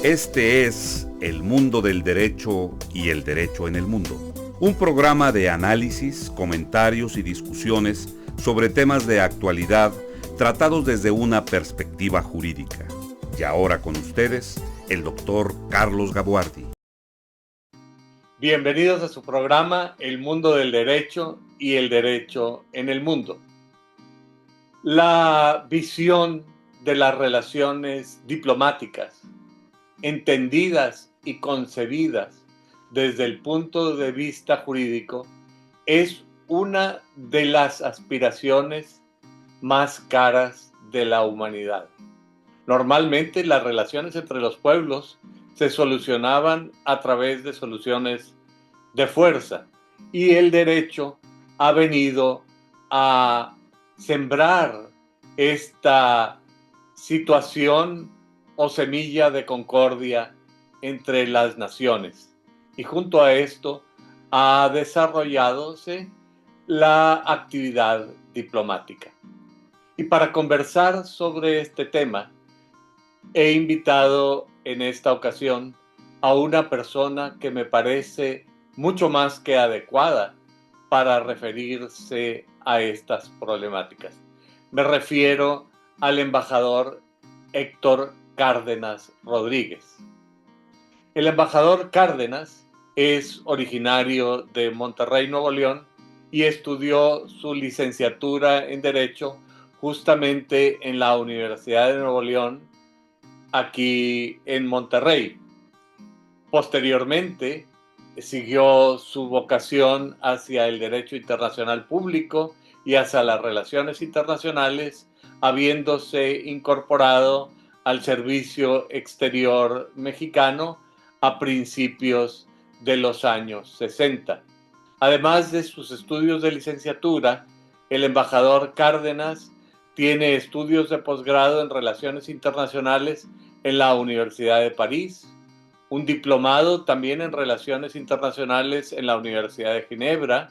Este es El Mundo del Derecho y el Derecho en el Mundo, un programa de análisis, comentarios y discusiones sobre temas de actualidad tratados desde una perspectiva jurídica. Y ahora con ustedes, el doctor Carlos Gabuardi. Bienvenidos a su programa El Mundo del Derecho y el Derecho en el Mundo. La visión de las relaciones diplomáticas, entendidas y concebidas desde el punto de vista jurídico, es una de las aspiraciones más caras de la humanidad. Normalmente las relaciones entre los pueblos se solucionaban a través de soluciones de fuerza, y el derecho ha venido a sembrar esta situación o semilla de concordia entre las naciones. Y junto a esto ha desarrolladose la actividad diplomática. Y para conversar sobre este tema, he invitado en esta ocasión a una persona que me parece mucho más que adecuada para referirse a estas problemáticas. Me refiero al embajador Héctor Cárdenas Rodríguez. El embajador Cárdenas es originario de Monterrey, Nuevo León, y estudió su licenciatura en Derecho justamente en la Universidad de Nuevo León, aquí en Monterrey. Posteriormente, siguió su vocación hacia el derecho internacional público y hacia las relaciones internacionales, habiéndose incorporado al Servicio Exterior Mexicano a principios de los años 60. Además de sus estudios de licenciatura, el embajador Cárdenas tiene estudios de posgrado en Relaciones Internacionales en la Universidad de París, un diplomado también en Relaciones Internacionales en la Universidad de Ginebra,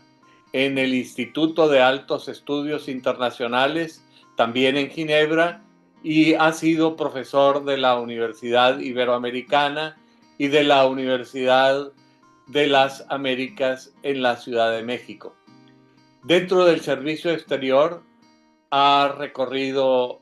en el Instituto de Altos Estudios Internacionales, también en Ginebra, y ha sido profesor de la Universidad Iberoamericana y de la Universidad de las Américas en la Ciudad de México. Dentro del servicio exterior ha recorrido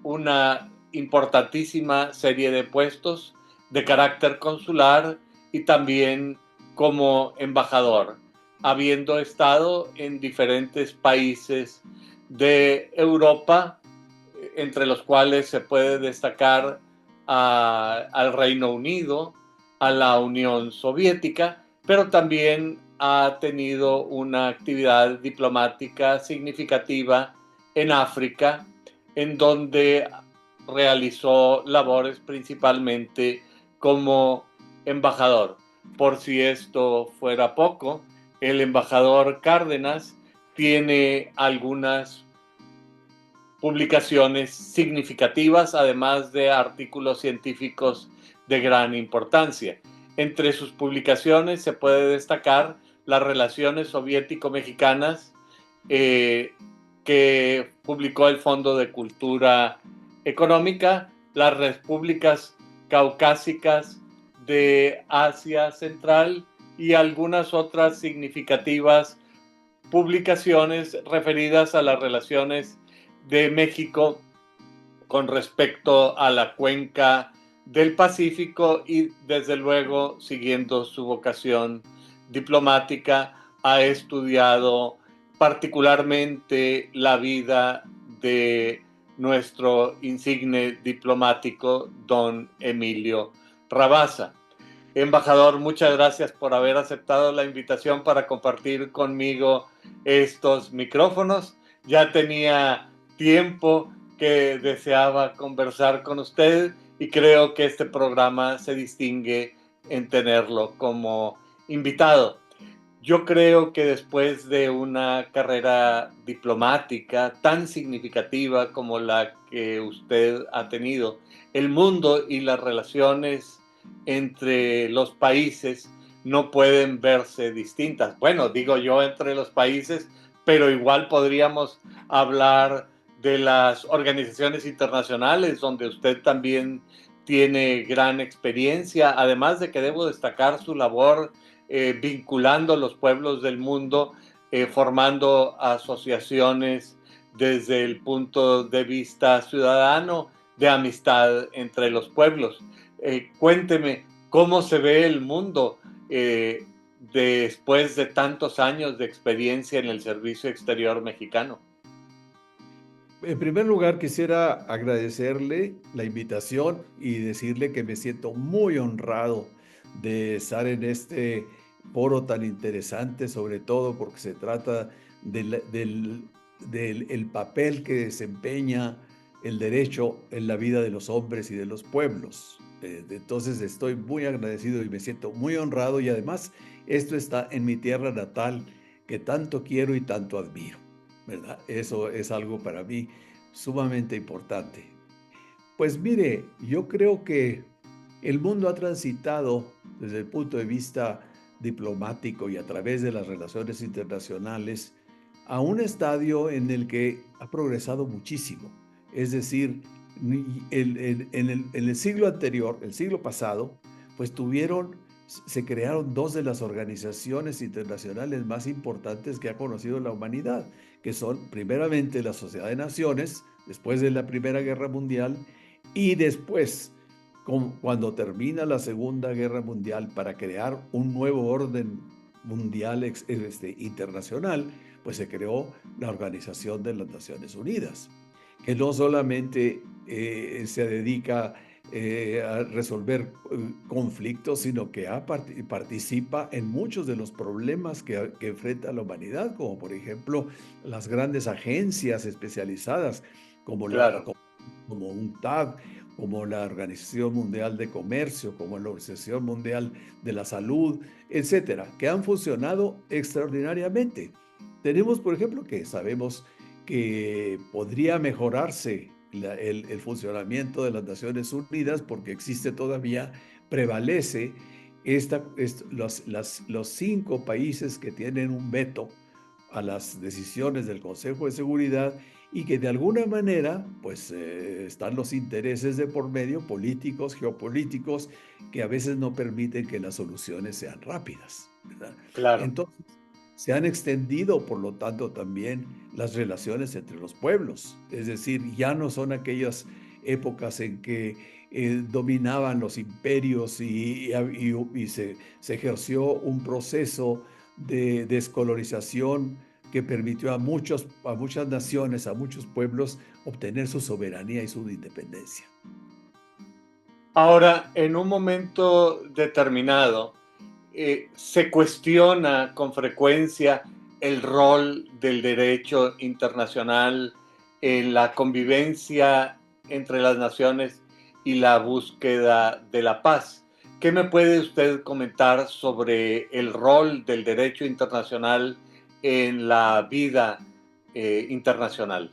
una importantísima serie de puestos de carácter consular y también como embajador, habiendo estado en diferentes países de Europa, entre los cuales se puede destacar al Reino Unido, a la Unión Soviética, pero también ha tenido una actividad diplomática significativa en África, en donde realizó labores principalmente como embajador. Por si esto fuera poco, el embajador Cárdenas tiene algunas publicaciones significativas, además de artículos científicos de gran importancia. Entre sus publicaciones se puede destacar las relaciones soviético-mexicanas, que publicó el Fondo de Cultura Económica, las repúblicas caucásicas de Asia Central y algunas otras significativas publicaciones referidas a las relaciones de México con respecto a la cuenca del Pacífico, y desde luego, siguiendo su vocación diplomática, ha estudiado particularmente la vida de nuestro insigne diplomático, don Emilio Rabasa. Embajador, muchas gracias por haber aceptado la invitación para compartir conmigo estos micrófonos. Ya tenía tiempo que deseaba conversar con usted y creo que este programa se distingue en tenerlo como invitado. Yo creo que después de una carrera diplomática tan significativa como la que usted ha tenido, el mundo y las relaciones entre los países no pueden verse distintas. Bueno, digo yo entre los países, pero igual podríamos hablar de las organizaciones internacionales donde usted también tiene gran experiencia, además de que debo destacar su labor vinculando los pueblos del mundo, formando asociaciones desde el punto de vista ciudadano de amistad entre los pueblos. Cuénteme, ¿cómo se ve el mundo después de tantos años de experiencia en el servicio exterior mexicano? En primer lugar, quisiera agradecerle la invitación y decirle que me siento muy honrado de estar en este foro tan interesante, sobre todo porque se trata del el papel que desempeña el derecho en la vida de los hombres y de los pueblos. Entonces estoy muy agradecido y me siento muy honrado, y además esto está en mi tierra natal que tanto quiero y tanto admiro, ¿verdad? Eso es algo para mí sumamente importante. Pues mire, yo creo que el mundo ha transitado desde el punto de vista diplomático y a través de las relaciones internacionales a un estadio en el que ha progresado muchísimo. Es decir, en el siglo anterior, el siglo pasado, pues se crearon dos de las organizaciones internacionales más importantes que ha conocido la humanidad, que son primeramente la Sociedad de Naciones, después de la Primera Guerra Mundial, y después, cuando termina la Segunda Guerra Mundial, para crear un nuevo orden mundial internacional, pues se creó la Organización de las Naciones Unidas, que no solamente se dedica a resolver conflictos, sino que participa en muchos de los problemas que enfrenta la humanidad, como por ejemplo las grandes agencias especializadas como Claro. como UNCTAD, como la Organización Mundial de Comercio, como la Organización Mundial de la Salud, etcétera, que han funcionado extraordinariamente. Tenemos, por ejemplo, que sabemos que podría mejorarse el funcionamiento de las Naciones Unidas, porque existe todavía, prevalece los 5 países que tienen un veto a las decisiones del Consejo de Seguridad, y que de alguna manera pues están los intereses de por medio, políticos, geopolíticos, que a veces no permiten que las soluciones sean rápidas, ¿verdad? Claro. Entonces, se han extendido, por lo tanto, también las relaciones entre los pueblos. Es decir, ya no son aquellas épocas en que dominaban los imperios y se ejerció un proceso de descolonización que permitió a muchas naciones, a muchos pueblos, obtener su soberanía y su independencia. Ahora, en un momento determinado, se cuestiona con frecuencia el rol del derecho internacional en la convivencia entre las naciones y la búsqueda de la paz. ¿Qué me puede usted comentar sobre el rol del derecho internacional en la vida internacional?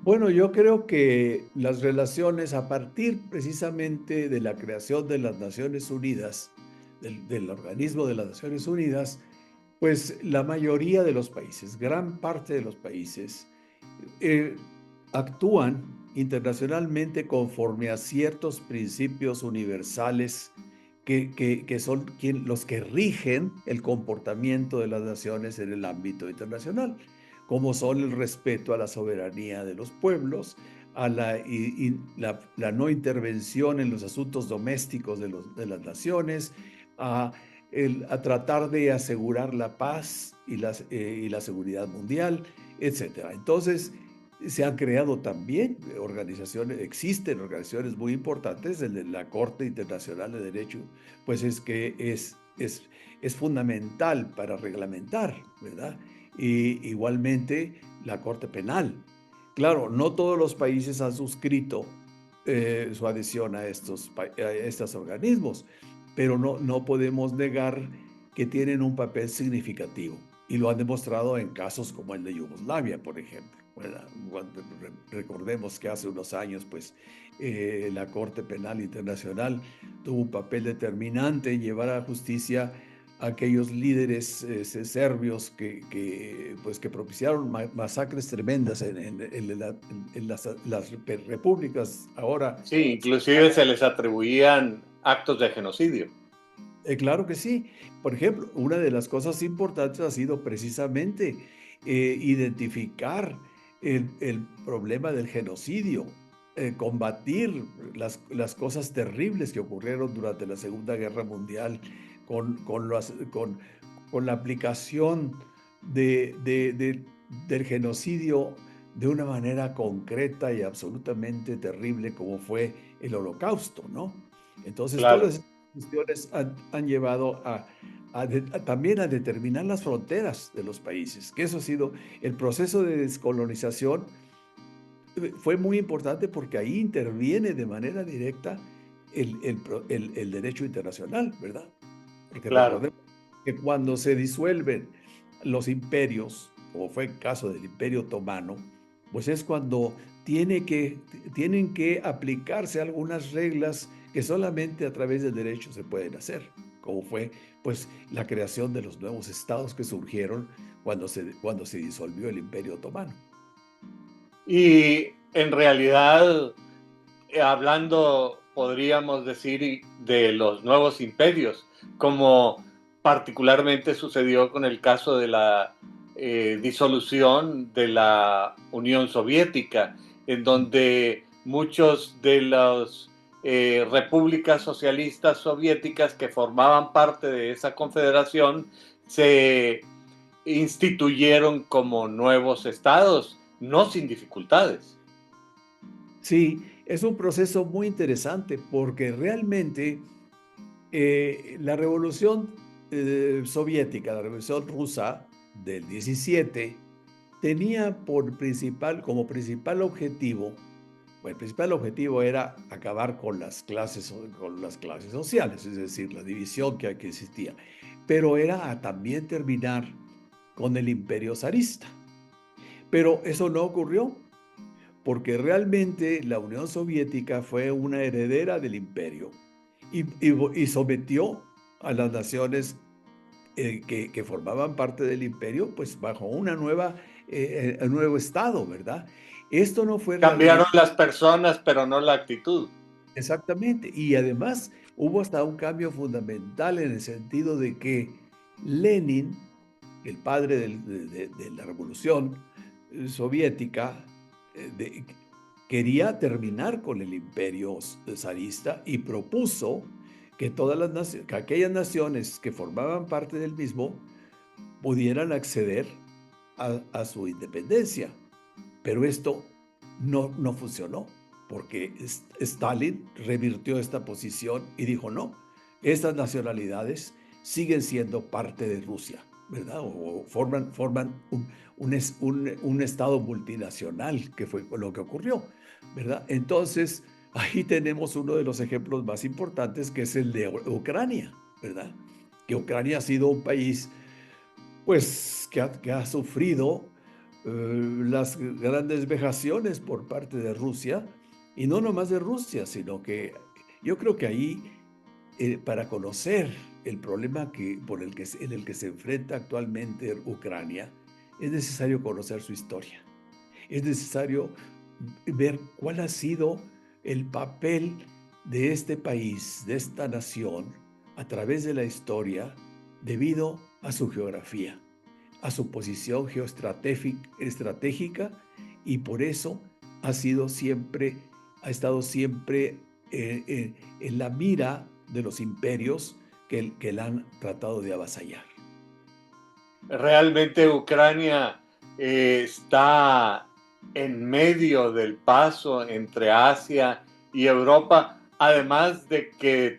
Bueno, yo creo que las relaciones, a partir precisamente de la creación de las Naciones Unidas, del organismo de las Naciones Unidas, pues la mayoría de los países, gran parte de los países, eh, actúan internacionalmente conforme a ciertos principios universales que son los que rigen el comportamiento de las naciones en el ámbito internacional, como son el respeto a la soberanía de los pueblos, a la no intervención en los asuntos domésticos de las naciones, a, a tratar de asegurar la paz y la seguridad mundial, etcétera. Entonces, se han creado también organizaciones, existen organizaciones muy importantes. El de la Corte Internacional de Derecho, pues es fundamental para reglamentar, ¿verdad? Y igualmente la Corte Penal. Claro, no todos los países han suscrito su adhesión a estos organismos, pero no podemos negar que tienen un papel significativo, y lo han demostrado en casos como el de Yugoslavia, por ejemplo. Bueno, recordemos que hace unos años, pues, la Corte Penal Internacional tuvo un papel determinante en llevar a la justicia aquellos líderes serbios pues, que propiciaron masacres tremendas en las repúblicas ahora. Sí, inclusive se les atribuían actos de genocidio. Claro que sí. Por ejemplo, una de las cosas importantes ha sido precisamente identificar el problema del genocidio, combatir las cosas terribles que ocurrieron durante la Segunda Guerra Mundial con la aplicación del genocidio de una manera concreta y absolutamente terrible como fue el Holocausto, ¿no? Entonces, Claro. todas cuestiones han llevado también a determinar las fronteras de los países, que eso ha sido el proceso de descolonización. Fue muy importante porque ahí interviene de manera directa el derecho internacional, ¿verdad? Porque Claro. recordemos que cuando se disuelven los imperios, como fue el caso del Imperio Otomano, pues es cuando tienen que aplicarse algunas reglas que solamente a través del derecho se pueden hacer, como fue pues la creación de los nuevos estados que surgieron cuando se disolvió el Imperio Otomano. Y en realidad, hablando, podríamos decir, de los nuevos imperios, como particularmente sucedió con el caso de la disolución de la Unión Soviética, en donde muchos de las repúblicas socialistas soviéticas que formaban parte de esa confederación se instituyeron como nuevos estados, no sin dificultades. Sí, es un proceso muy interesante porque realmente la revolución soviética, la revolución rusa del 17, tenía como principal objetivo, bueno, el principal objetivo era acabar con las clases sociales, es decir, la división que existía, pero era también terminar con el imperio zarista. Pero eso no ocurrió, porque realmente la Unión Soviética fue una heredera del imperio y sometió a las naciones que formaban parte del imperio, pues bajo un nuevo estado, ¿verdad? Esto no fue Cambiaron realmente las personas, pero no la actitud. exactamente, y además hubo hasta un cambio fundamental en el sentido de que Lenin, el padre de la revolución soviética, de quería terminar con el imperio zarista y propuso que que aquellas naciones que formaban parte del mismo pudieran acceder a su independencia. Pero esto no funcionó, porque Stalin revirtió esta posición y dijo, no, estas nacionalidades siguen siendo parte de Rusia, ¿verdad? O forman un estado multinacional, que fue lo que ocurrió, ¿verdad? Entonces, ahí tenemos uno de los ejemplos más importantes, que es el de Ucrania, ¿verdad? Que Ucrania ha sido un país, pues, que ha sufrido las grandes vejaciones por parte de Rusia, y no nomás de Rusia, sino que yo creo que ahí, para conocer el problema en el que se enfrenta actualmente Ucrania, es necesario conocer su historia. Es necesario ver cuál ha sido el papel de este país, de esta nación, a través de la historia, debido a su geografía, a su posición estratégica, y por eso ha estado siempre en la mira de los imperios que la han tratado de avasallar. Realmente Ucrania está en medio del paso entre Asia y Europa, además de que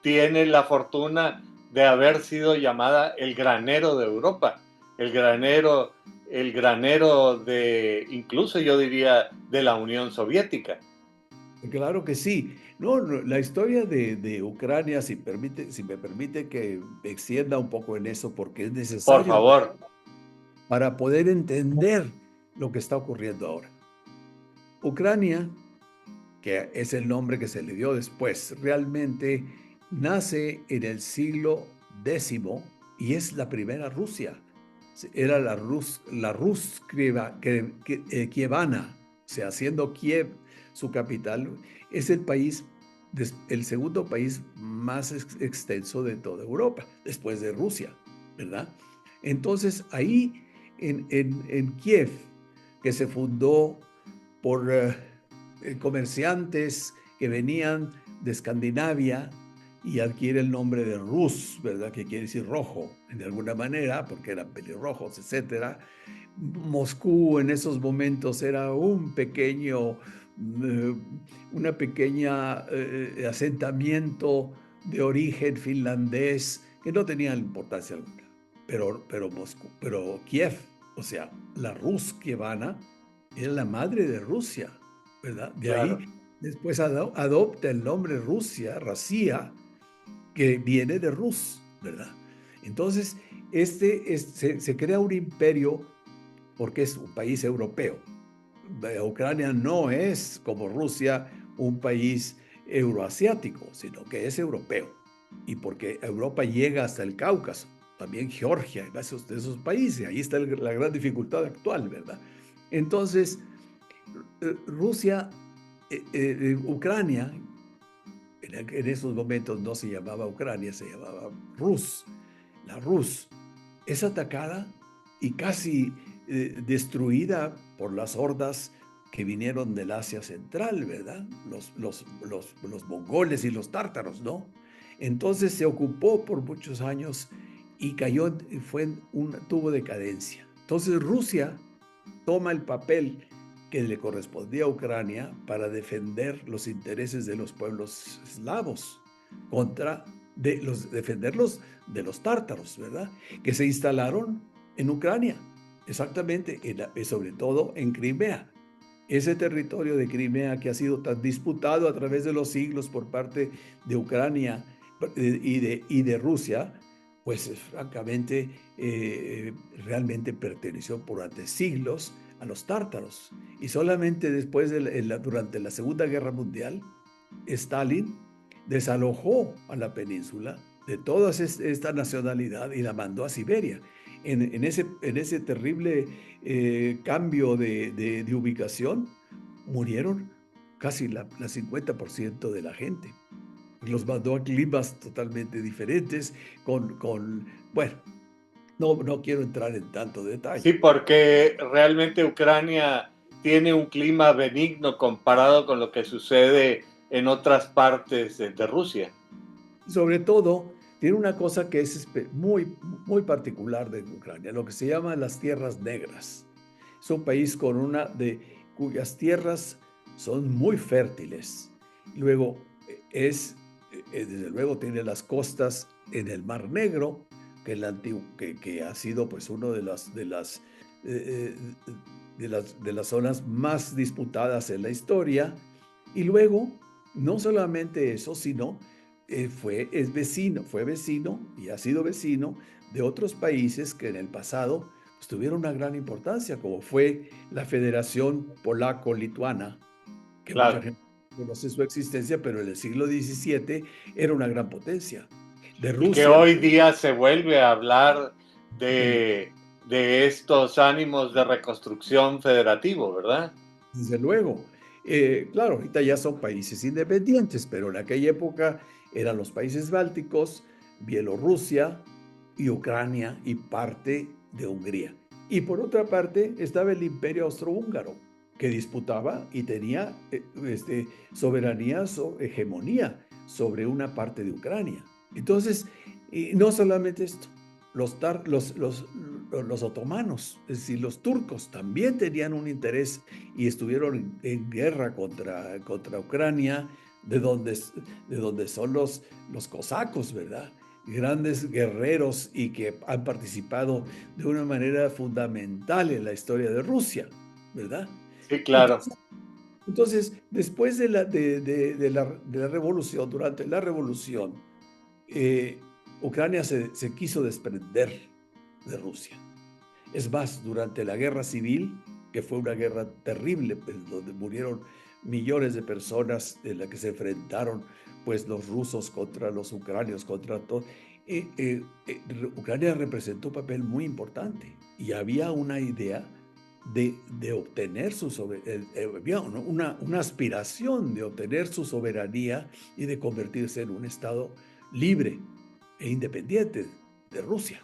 tiene la fortuna de haber sido llamada el granero de Europa, el granero de, incluso yo diría, de la Unión Soviética. Claro que sí. No, la historia de Ucrania, si me permite que me extienda un poco en eso, porque es Por necesario favor. para poder entender lo que está ocurriendo ahora. Ucrania, que es el nombre que se le dio después, realmente nace en el siglo X y es la primera Rusia. Era la Rus Kievana, o sea, siendo Kiev su capital, es el segundo país más extenso de toda Europa, después de Rusia, ¿verdad? Entonces, ahí en Kiev, que se fundó por comerciantes que venían de Escandinavia y adquiere el nombre de Rus, ¿verdad? Que quiere decir rojo, de alguna manera, porque eran pelirrojos, etcétera. Moscú en esos momentos era una pequeña asentamiento de origen finlandés que no tenía importancia alguna. Pero Kiev, o sea, la Rus kievana, era la madre de Rusia, ¿verdad? De ahí Claro. después adopta el nombre Rusia, que viene de Rus, ¿verdad? Entonces, se crea un imperio porque es un país europeo. Ucrania no es como Rusia un país euroasiático, sino que es europeo. Y porque Europa llega hasta el Cáucaso, también Georgia, de esos países, ahí está la gran dificultad actual, ¿verdad? Entonces, Ucrania, en esos momentos no se llamaba Ucrania, se llamaba Rus. La Rus es atacada y casi destruida por las hordas que vinieron del Asia Central, ¿verdad? Los mongoles y los tártaros, ¿no? Entonces se ocupó por muchos años y tuvo decadencia. Entonces Rusia toma el papel que le correspondía a Ucrania para defender los intereses de los pueblos eslavos defenderlos de los tártaros, ¿verdad? Que se instalaron en Ucrania, exactamente, sobre todo en Crimea. Ese territorio de Crimea que ha sido tan disputado a través de los siglos por parte de Ucrania y de Rusia, pues francamente, realmente perteneció durante siglos a los tártaros. Y solamente después, durante la Segunda Guerra Mundial, Stalin desalojó a la península de toda esta nacionalidad y la mandó a Siberia. En ese terrible cambio de ubicación, murieron casi la 50% de la gente. Los mandó a climas totalmente diferentes, bueno, no quiero entrar en tanto detalle. Sí, porque realmente Ucrania tiene un clima benigno comparado con lo que sucede en otras partes de Rusia. Sobre todo, tiene una cosa que es muy, muy particular de Ucrania, lo que se llama las tierras negras. Es un país cuyas tierras son muy fértiles. Luego, desde luego, tiene las costas en el Mar Negro, que ha sido pues uno eh, de las zonas más disputadas en la historia. Y luego, no solamente eso, sino fue vecino y ha sido vecino de otros países que en el pasado pues, tuvieron una gran importancia, como fue la Federación Polaco-Lituana, que mucha Claro. gente no conoce su existencia, pero en el siglo XVII era una gran potencia. De Y que Rusia, hoy día se vuelve a hablar de, de estos ánimos de reconstrucción federativo, ¿verdad? desde luego. Claro, ahorita ya son países independientes, pero en aquella época eran los países bálticos, Bielorrusia y Ucrania y parte de Hungría. Y por otra parte estaba el Imperio Austrohúngaro, que disputaba y tenía soberanía, hegemonía sobre una parte de Ucrania. Entonces, no solamente esto, los otomanos, es decir, los turcos también tenían un interés y estuvieron en guerra contra Ucrania, de donde son los cosacos, ¿verdad? Grandes guerreros y que han participado de una manera fundamental en la historia de Rusia, ¿verdad? Sí, claro. Entonces, después de la revolución, durante la revolución, Ucrania se quiso desprender de Rusia. Es más, durante la guerra civil, que fue una guerra terrible, pues, donde murieron millones de personas, en la que se enfrentaron pues, los rusos contra los ucranios, contra todo, Ucrania representó un papel muy importante y había una idea de obtener había una aspiración de obtener su soberanía y de convertirse en un Estado libre e independiente de Rusia.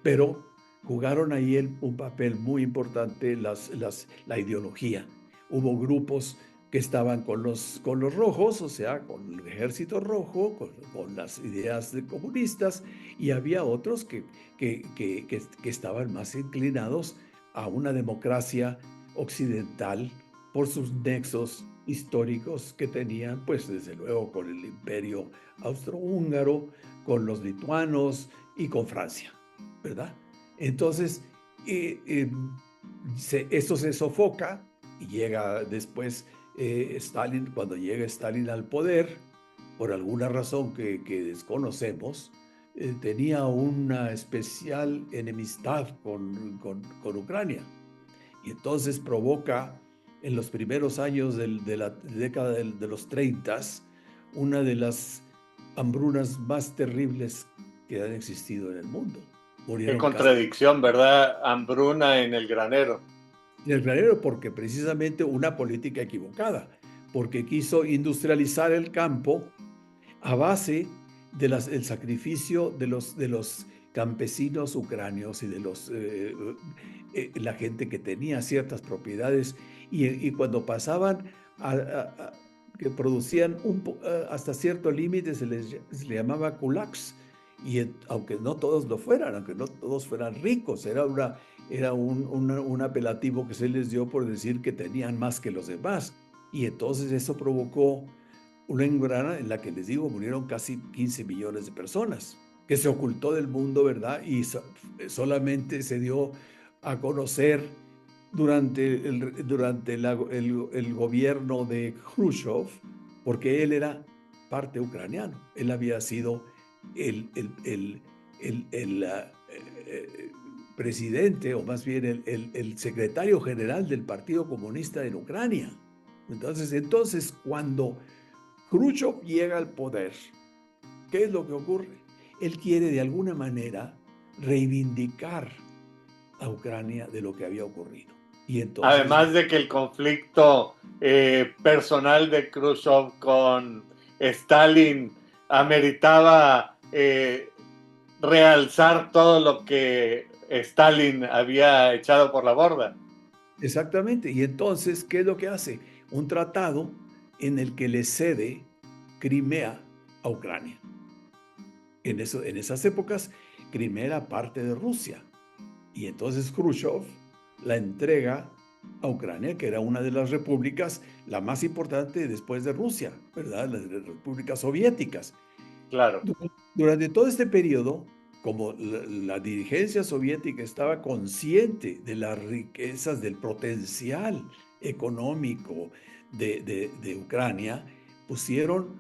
Pero jugaron ahí un papel muy importante la ideología. Hubo grupos que estaban con los rojos, o sea, con el ejército rojo, con las ideas comunistas, y había otros que estaban más inclinados a una democracia occidental por sus nexos históricos que tenían, pues desde luego con el imperio austrohúngaro, con los lituanos y con Francia, ¿verdad? Entonces, esto se sofoca y llega después Stalin, cuando llega Stalin al poder, por alguna razón que desconocemos, tenía una especial enemistad con Ucrania. Y entonces provoca en los primeros años de la década de los 30 una de las hambrunas más terribles que han existido en el mundo. Qué Murieron contradicción, ¿verdad? Hambruna en el granero. en el granero porque precisamente una política equivocada, porque quiso industrializar el campo a base del sacrificio de los campesinos ucranios y de la gente que tenía ciertas propiedades y cuando pasaban que producían hasta cierto límite se les llamaba kulaks y aunque no todos lo fueran, aunque no todos fueran ricos, era un apelativo que se les dio por decir que tenían más que los demás y entonces eso provocó una hembrana en la que les digo murieron casi 15 millones de personas, que se ocultó del mundo, ¿verdad? Y solamente se dio a conocer durante el gobierno de Khrushchev, porque él era parte ucraniano. Él había sido el presidente, o más bien el secretario general del Partido Comunista en Ucrania. Entonces cuando Khrushchev llega al poder, ¿qué es lo que ocurre? Él quiere de alguna manera reivindicar a Ucrania de lo que había ocurrido. Y entonces, además de que el conflicto personal de Khrushchev con Stalin ameritaba realzar todo lo que Stalin había echado por la borda. Exactamente. Y entonces, ¿qué es lo que hace? Un tratado en el que le cede Crimea a Ucrania. En esas épocas, Crimea era parte de Rusia. Y entonces Khrushchev la entrega a Ucrania, que era una de las repúblicas, la más importante después de Rusia, ¿verdad? Las repúblicas soviéticas. Claro. Durante todo este periodo, como la dirigencia soviética estaba consciente de las riquezas, del potencial económico de Ucrania, pusieron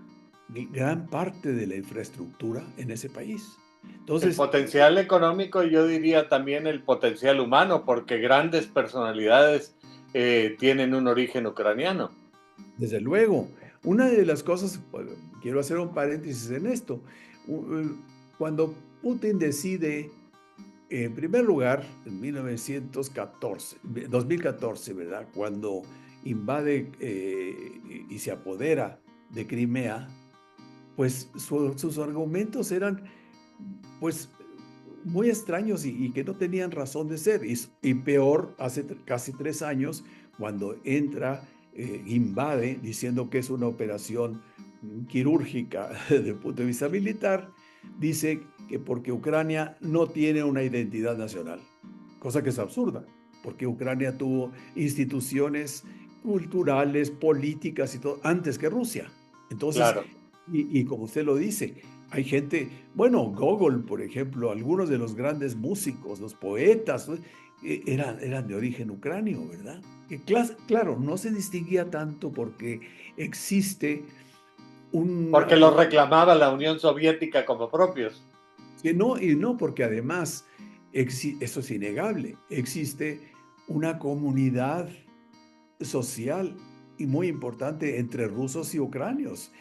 gran parte de la infraestructura en ese país. Entonces, el potencial económico, yo diría también el potencial humano, porque grandes personalidades tienen un origen ucraniano. Desde luego, una de las cosas, quiero hacer un paréntesis en esto, cuando Putin decide, en primer lugar, en 2014, ¿verdad? Cuando invade y se apodera de Crimea, pues sus argumentos eran, pues, muy extraños y que no tenían razón de ser. Y peor, hace casi 3 años, cuando invade, diciendo que es una operación quirúrgica desde el punto de vista militar, dice que porque Ucrania no tiene una identidad nacional, cosa que es absurda, porque Ucrania tuvo instituciones culturales, políticas y todo, antes que Rusia. Entonces, claro. y como usted lo dice, hay gente, bueno, Gogol, por ejemplo, algunos de los grandes músicos, los poetas, ¿no? eran de origen ucranio, ¿verdad? Que claro, no se distinguía tanto porque existe porque los reclamaba la Unión Soviética como propios. Que no, y no, porque además, eso es innegable, existe una comunidad social y muy importante entre rusos y ucranios.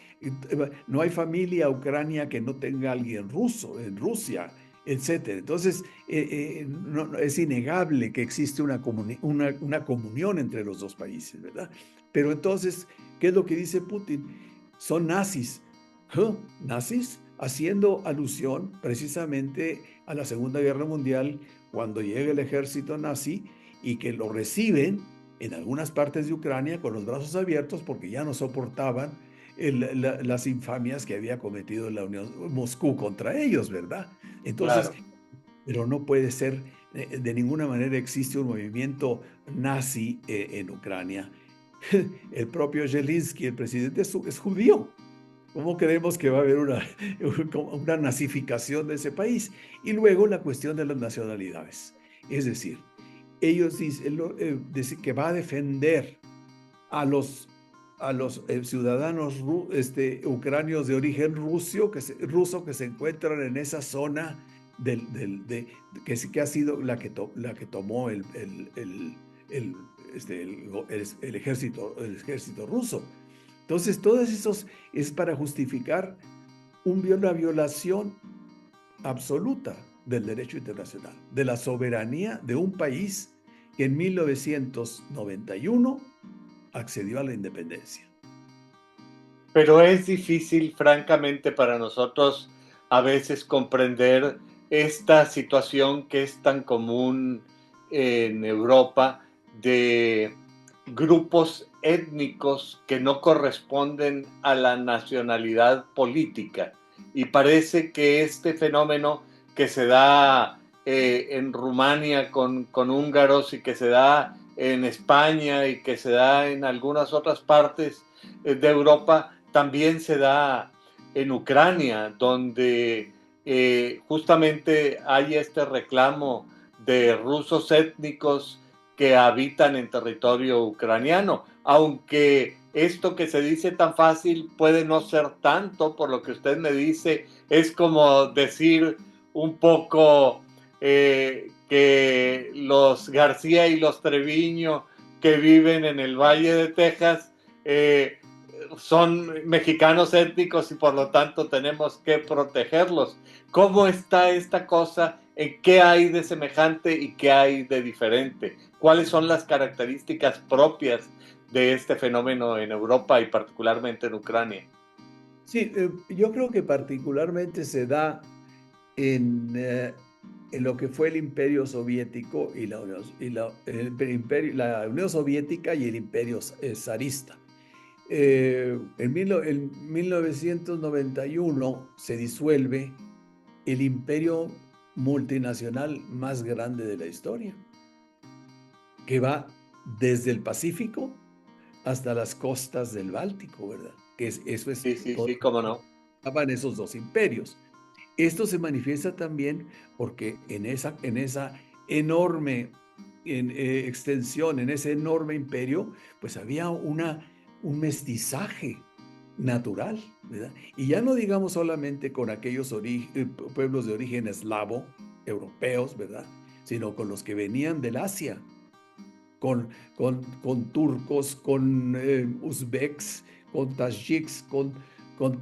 No hay familia ucrania que no tenga alguien ruso en Rusia, etcétera. Entonces, es innegable que existe una comunión entre los dos países, ¿verdad? Pero entonces, ¿qué es lo que dice Putin? Son nazis. ¿Huh? ¿Nazis? Haciendo alusión precisamente a la Segunda Guerra Mundial, cuando llega el ejército nazi y que lo reciben en algunas partes de Ucrania con los brazos abiertos porque ya no soportaban las infamias que había cometido Moscú contra ellos, ¿verdad? Entonces, Claro. pero no puede ser, de ninguna manera existe un movimiento nazi en Ucrania. El propio Zelensky, el presidente, es judío. ¿Cómo creemos que va a haber una nazificación de ese país? Y luego la cuestión de las nacionalidades. Es decir, ellos dicen que va a defender a los ciudadanos ucranios de origen ruso que se encuentran en esa zona que ha sido la que tomó el ejército ruso. Entonces, todos esos es para justificar una violación absoluta del derecho internacional, de la soberanía de un país que en 1991 accedió a la independencia. Pero es difícil, francamente, para nosotros a veces comprender esta situación que es tan común en Europa de grupos étnicos que no corresponden a la nacionalidad política. Y parece que este fenómeno que se da en Rumania con húngaros y que se da en España y que se da en algunas otras partes de Europa, también se da en Ucrania, donde justamente hay este reclamo de rusos étnicos que habitan en territorio ucraniano, aunque esto que se dice tan fácil puede no ser tanto, por lo que usted me dice, es como decir un poco que los García y los Treviño que viven en el Valle de Texas son mexicanos étnicos y por lo tanto tenemos que protegerlos. ¿Cómo está esta cosa? ¿En qué hay de semejante y qué hay de diferente? ¿Cuáles son las características propias de este fenómeno en Europa y particularmente en Ucrania? Sí, yo creo que particularmente se da en lo que fue el Imperio Soviético y la Unión Soviética y el Imperio zarista. En 1991 se disuelve el imperio multinacional más grande de la historia, que va desde el Pacífico hasta las costas del Báltico, ¿verdad? Eso es Sí, sí, todo. sí, cómo no. Estaban esos dos imperios. Esto se manifiesta también porque en esa enorme extensión, en ese enorme imperio, pues había un mestizaje natural, ¿verdad? Y ya no digamos solamente con aquellos pueblos de origen eslavo, europeos, ¿verdad? Sino con los que venían del Asia, con turcos, con uzbeks, con tajiks, con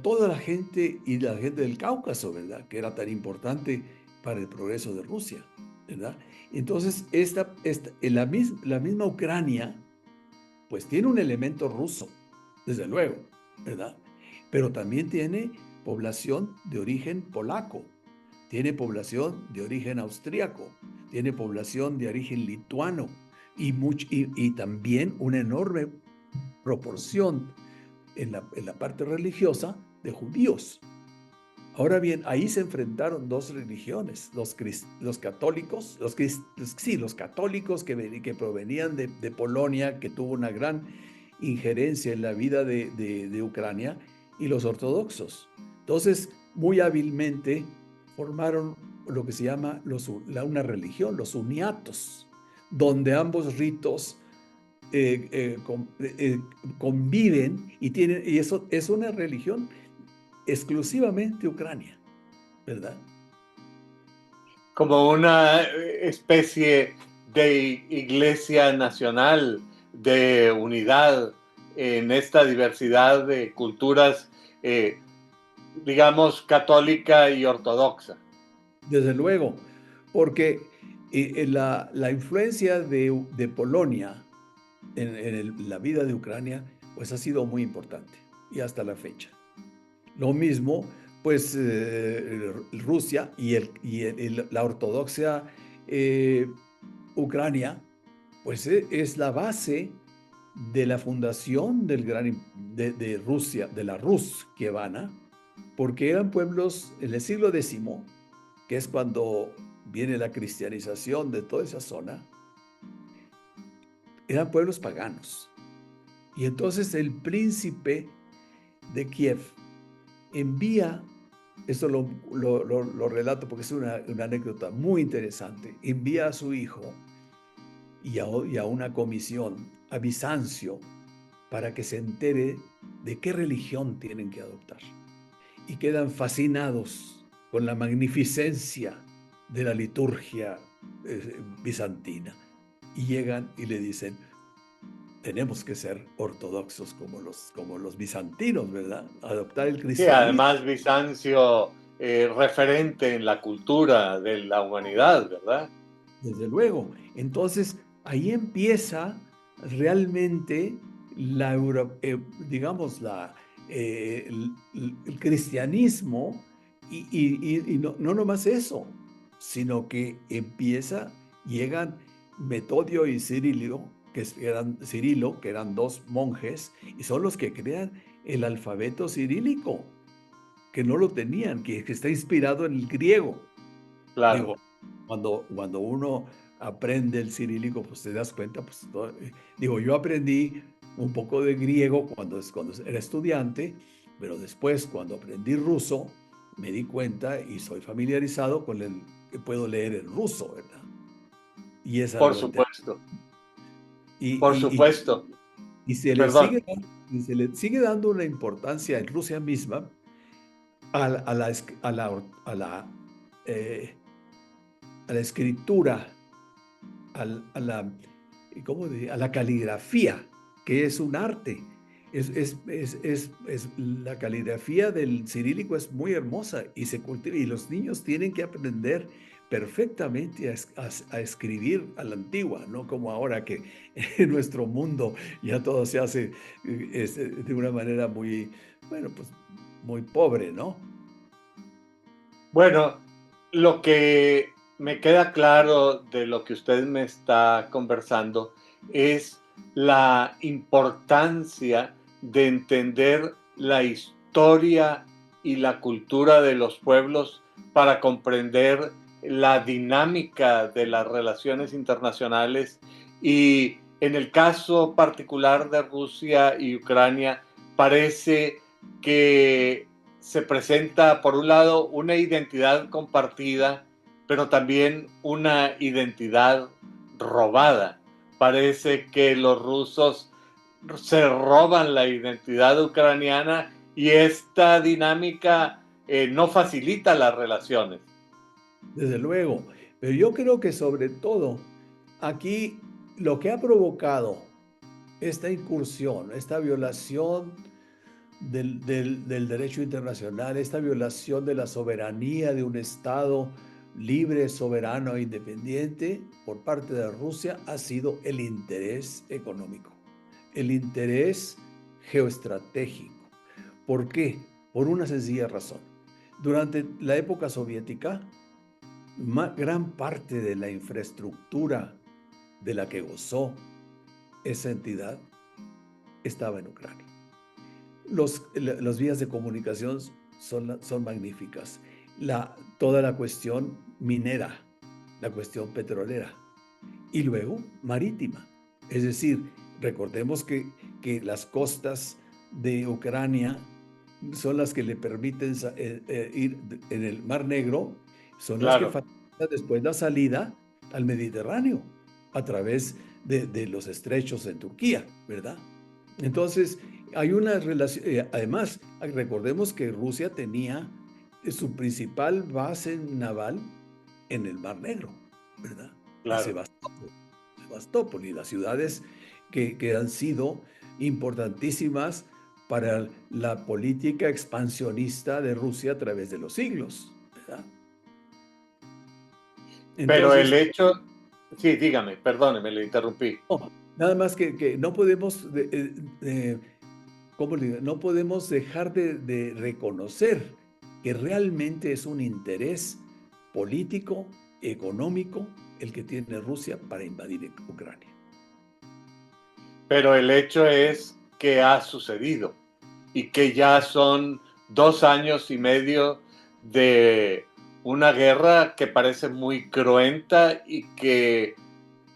toda la gente y la gente del Cáucaso, ¿verdad? Que era tan importante para el progreso de Rusia, ¿verdad? Entonces, la misma Ucrania, pues tiene un elemento ruso, desde luego, ¿verdad? Pero también tiene población de origen polaco, tiene población de origen austríaco, tiene población de origen lituano y también una enorme proporción en la parte religiosa de judíos. Ahora bien, ahí se enfrentaron dos religiones, los católicos, los católicos que provenían de Polonia, que tuvo una gran injerencia en la vida de Ucrania, y los ortodoxos. Entonces, muy hábilmente formaron lo que se llama una religión, los uniatos, donde ambos ritos conviven y eso es una religión exclusivamente Ucrania, ¿verdad? Como una especie de iglesia nacional, de unidad en esta diversidad de culturas, digamos, católica y ortodoxa. Desde luego, porque la influencia de Polonia en la vida de Ucrania, pues ha sido muy importante y hasta la fecha. Lo mismo, pues Rusia la ortodoxia Ucrania, pues es la base de la fundación de Rusia, de la Rus Kievana, porque eran pueblos en el siglo X, que es cuando viene la cristianización de toda esa zona, eran pueblos paganos. Y entonces el príncipe de Kiev envía, esto lo relato porque es una anécdota muy interesante, envía a su hijo y a una comisión a Bizancio para que se entere de qué religión tienen que adoptar. Y quedan fascinados con la magnificencia de la liturgia bizantina. Y llegan y le dicen, tenemos que ser ortodoxos como los bizantinos, ¿verdad? Adoptar el Sí, cristianismo. además Bizancio, referente en la cultura de la humanidad, ¿verdad? Desde luego. Entonces, ahí empieza realmente digamos, el cristianismo y no nomás eso, sino que llegan Metodio y Cirilo, que eran dos monjes, y son los que crean el alfabeto cirílico, que no lo tenían, que está inspirado en el griego. Claro. Digo, cuando uno aprende el cirílico, pues te das cuenta, pues, digo, yo aprendí un poco de griego cuando era estudiante, pero después cuando aprendí ruso, me di cuenta y soy familiarizado con que puedo leer el ruso, ¿verdad? Y es Por algo supuesto, y, por y, y, supuesto. y Perdón. se le sigue dando una importancia en Rusia misma a la, a la, esc- eh, a la escritura, a la, a la caligrafía, que es un arte. La caligrafía del cirílico es muy hermosa y se cultiva, y los niños tienen que aprender perfectamente a escribir a la antigua, no como ahora que en nuestro mundo ya todo se hace de una manera muy, bueno, pues muy pobre, ¿no? Bueno, lo que me queda claro de lo que usted me está conversando es la importancia de entender la historia y la cultura de los pueblos para comprender la dinámica de las relaciones internacionales, y en el caso particular de Rusia y Ucrania parece que se presenta, por un lado, una identidad compartida, pero también una identidad robada. Parece que los rusos se roban la identidad ucraniana y esta dinámica no facilita las relaciones. Desde luego, pero yo creo que sobre todo aquí lo que ha provocado esta incursión, esta violación del derecho internacional, esta violación de la soberanía de un Estado libre, soberano e independiente por parte de Rusia ha sido el interés económico, el interés geoestratégico. ¿Por qué? Por una sencilla razón. Durante la época soviética, gran parte de la infraestructura de la que gozó esa entidad estaba en Ucrania. Las vías de comunicación son magníficas. Toda la cuestión minera, la cuestión petrolera y luego marítima. Es decir, recordemos que las costas de Ucrania son las que le permiten ir en el Mar Negro, son las que Claro. facilitan después la salida al Mediterráneo a través de los estrechos en Turquía, ¿verdad? Entonces, hay una relación, además, recordemos que Rusia tenía su principal base naval en el Mar Negro, ¿verdad? En Claro. Sebastopol, y las ciudades que han sido importantísimas para la política expansionista de Rusia a través de los siglos, ¿verdad? Pero el Entonces, hecho, sí, dígame, perdóneme, le interrumpí. no, nada más que no podemos, ¿cómo le digo? No podemos dejar de reconocer que realmente es un interés político, económico, el que tiene Rusia para invadir Ucrania. Pero el hecho es que ha sucedido y que ya son 2 años y medio de una guerra que parece muy cruenta y que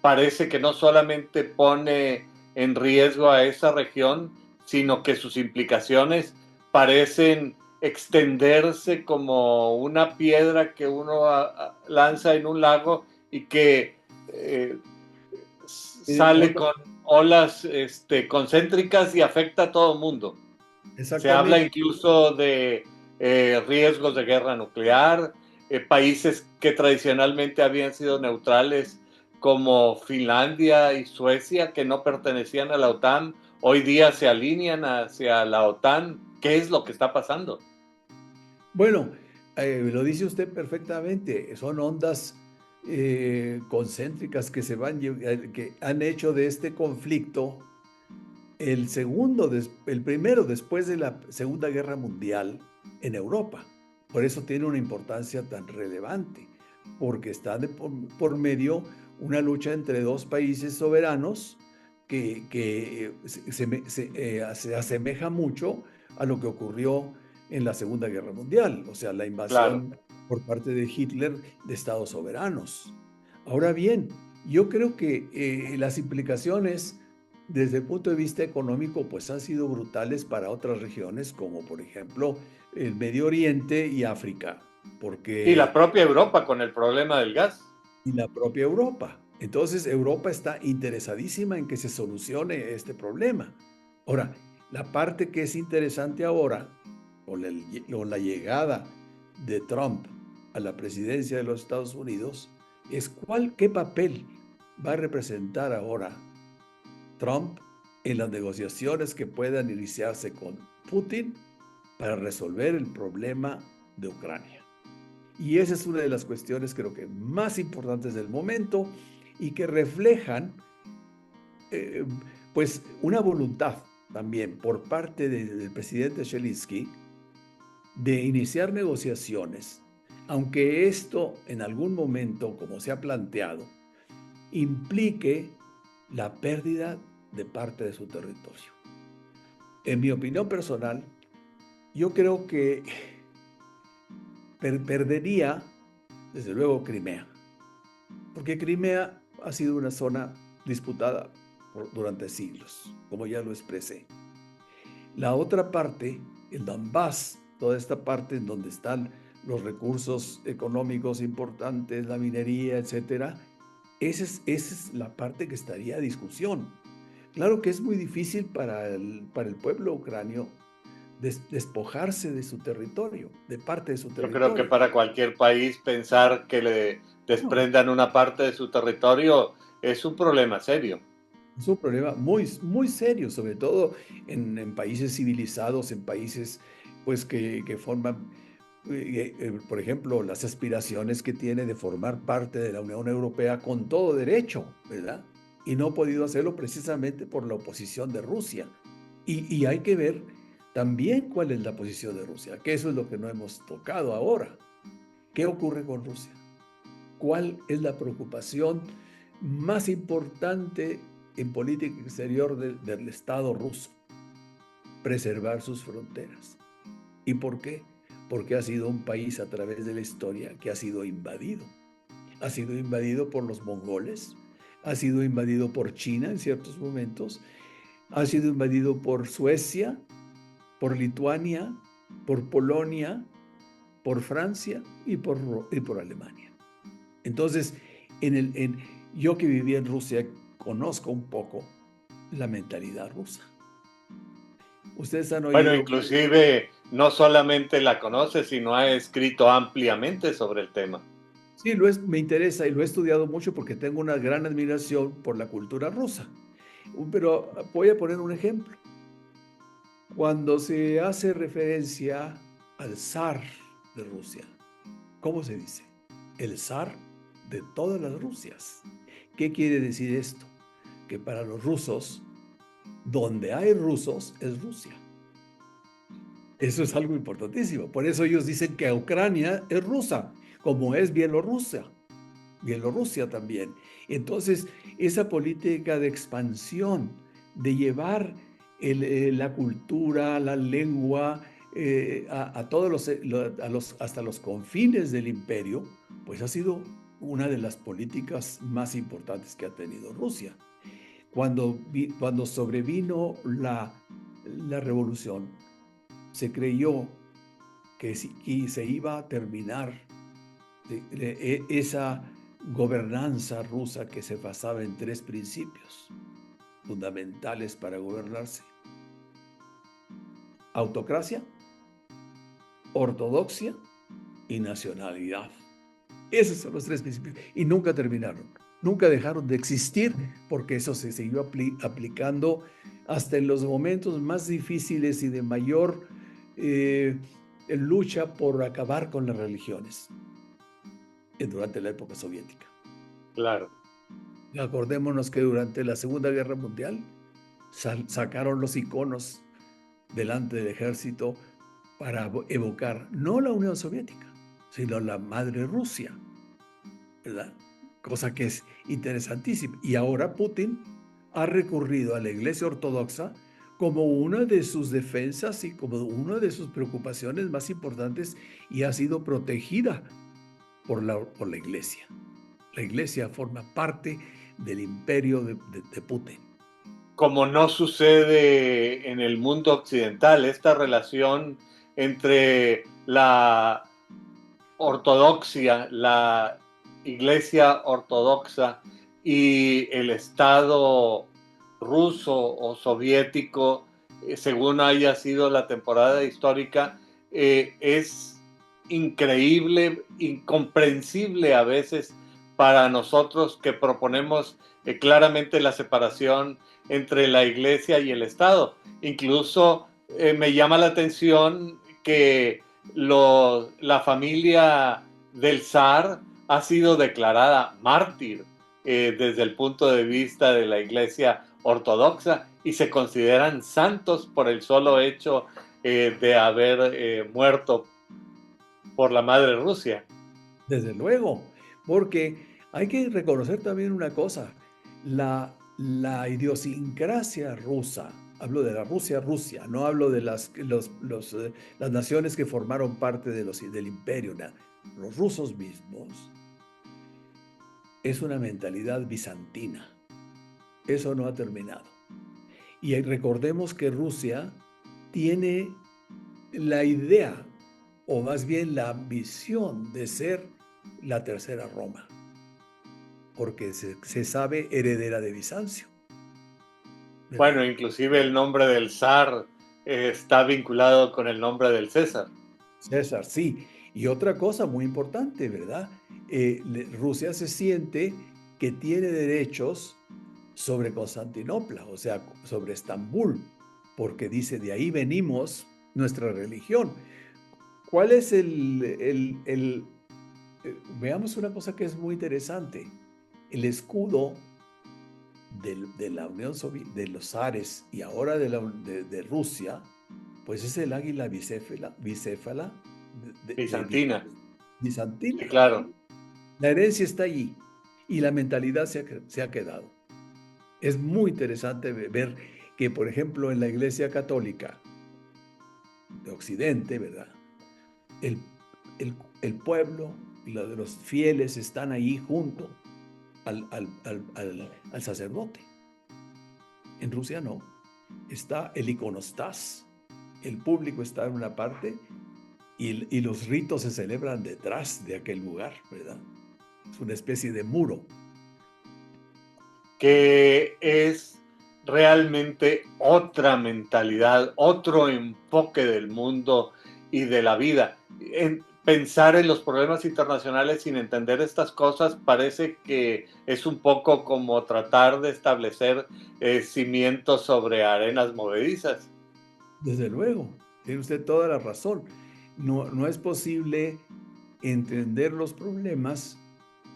parece que no solamente pone en riesgo a esa región, sino que sus implicaciones parecen extenderse como una piedra que uno lanza en un lago y que eh, sale Otra, con olas concéntricas y afecta a todo el mundo. Se habla exactamente. incluso de riesgos de guerra nuclear, países que tradicionalmente habían sido neutrales como Finlandia y Suecia, que no pertenecían a la OTAN, hoy día se alinean hacia la OTAN. ¿Qué es lo que está pasando? Bueno, lo dice usted perfectamente. Son ondas concéntricas que que han hecho de este conflicto el primero después de la Segunda Guerra Mundial en Europa. Por eso tiene una importancia tan relevante, porque está por medio una lucha entre dos países soberanos que se asemeja mucho a lo que ocurrió en la Segunda Guerra Mundial, o sea, la Claro. invasión por parte de Hitler de estados soberanos. Ahora bien, yo creo que las implicaciones desde el punto de vista económico, pues han sido brutales para otras regiones, como por ejemplo el Medio Oriente y África, Y la porque propia Europa con el problema del gas. y la propia Europa. Entonces, Europa está interesadísima en que se solucione este problema. Ahora, la parte que es interesante ahora, con la llegada de Trump a la presidencia de los Estados Unidos, es qué papel va a representar ahora Trump en las negociaciones que puedan iniciarse con Putin para resolver el problema de Ucrania. Y esa es una de las cuestiones creo que más importantes del momento y que reflejan eh, pues una voluntad también por parte del presidente Zelensky de iniciar negociaciones, aunque esto en algún momento, como se ha planteado, implique la pérdida de parte de su territorio. En mi opinión personal, yo creo que perdería, desde luego, Crimea, porque Crimea ha sido una zona disputada durante siglos, como ya lo expresé. La otra parte, el Donbass, toda esta parte en donde están los recursos económicos importantes, la minería, etcétera, esa es la parte que estaría a discusión. Claro que es muy difícil para el pueblo ucranio despojarse de su territorio, de parte de su Yo creo que territorio. para cualquier país pensar que le No, desprendan una parte de su territorio es un problema serio. es un problema muy, muy serio, sobre todo en países civilizados, en países pues que forman, por ejemplo, las aspiraciones que tiene de formar parte de la Unión Europea con todo derecho, ¿verdad? Y no ha podido hacerlo precisamente por la oposición de Rusia. Y hay que ver también cuál es la posición de Rusia, que eso es lo que no hemos tocado ahora. ¿Qué ocurre con Rusia? ¿Cuál es la preocupación más importante en política exterior del Estado ruso? Preservar sus fronteras. ¿Y por qué? Porque ha sido un país a través de la historia que ha sido invadido. Ha sido invadido por los mongoles, ha sido invadido por China en ciertos momentos, ha sido invadido por Suecia, por Lituania, por Polonia, por Francia y por Alemania. Entonces, yo que viví en Rusia, conozco un poco la mentalidad rusa. Ustedes han Bueno, oído, inclusive no solamente la conoce, sino ha escrito ampliamente sobre el tema. sí, me interesa y lo he estudiado mucho porque tengo una gran admiración por la cultura rusa. Pero voy a poner un ejemplo. Cuando se hace referencia al zar de Rusia, ¿cómo se dice? El zar de todas las Rusias. ¿Qué quiere decir esto? Que para los rusos, donde hay rusos es Rusia. Eso es algo importantísimo. Por eso ellos dicen que Ucrania es rusa, como es Bielorrusia. Bielorrusia también. Entonces, esa política de expansión, de llevar la cultura, la lengua, a todos hasta los confines del imperio, pues ha sido una de las políticas más importantes que ha tenido Rusia. Cuando sobrevino la revolución, se creyó que se iba a terminar esa gobernanza rusa que se basaba en 3 principios fundamentales para gobernarse: autocracia, ortodoxia y nacionalidad. Esos son los 3 principios y nunca terminaron, nunca dejaron de existir, porque eso se siguió aplicando hasta en los momentos más difíciles y de mayor lucha por acabar con las religiones durante la época soviética. Claro. Acordémonos que durante la Segunda Guerra Mundial sacaron los iconos delante del ejército para evocar no la Unión Soviética, sino la madre Rusia, ¿verdad? Cosa que es interesantísima. Y ahora Putin ha recurrido a la Iglesia Ortodoxa como una de sus defensas y como una de sus preocupaciones más importantes, y ha sido protegida por la Iglesia. La Iglesia forma parte del imperio de Putin. Como no sucede en el mundo occidental, esta relación entre la ortodoxia, la Iglesia ortodoxa y el Estado ruso o soviético, según haya sido la temporada histórica, es increíble, incomprensible a veces para nosotros que proponemos claramente la separación entre la Iglesia y el Estado. Incluso me llama la atención que la familia del zar ha sido declarada mártir desde el punto de vista de la Iglesia ortodoxa, y se consideran santos por el solo hecho de haber muerto por la madre Rusia. Desde luego, porque hay que reconocer también una cosa: la idiosincrasia rusa, hablo de la Rusia, no hablo de las naciones que formaron parte del imperio, los rusos mismos, es una mentalidad bizantina. Eso no ha terminado. Y recordemos que Rusia tiene la idea, o más bien la ambición, de ser la tercera Roma, porque se sabe heredera de Bizancio. ¿Verdad? Bueno, inclusive el nombre del zar está vinculado con el nombre del César. César, sí. Y otra cosa muy importante, ¿verdad? Rusia se siente que tiene derechos sobre Constantinopla, o sea, sobre Estambul, porque dice: de ahí venimos nuestra religión. ¿Cuál es veamos una cosa que es muy interesante? El escudo de la Unión Soviética, de los zares, y ahora de Rusia, pues es el águila bicéfala Bizantina. bizantina. Sí, claro. La herencia está allí y la mentalidad se ha quedado. Es muy interesante ver que, por ejemplo, en la Iglesia Católica de Occidente, ¿verdad? El pueblo y de los fieles están ahí junto al sacerdote. En Rusia no. Está el iconostás. El público está en una parte y los ritos se celebran detrás de aquel lugar, ¿verdad? Es una especie de muro. Que es realmente otra mentalidad, otro enfoque del mundo y de la vida. pensar en los problemas internacionales sin entender estas cosas parece que es un poco como tratar de establecer cimientos sobre arenas movedizas. Desde luego, tiene usted toda la razón. No es posible entender los problemas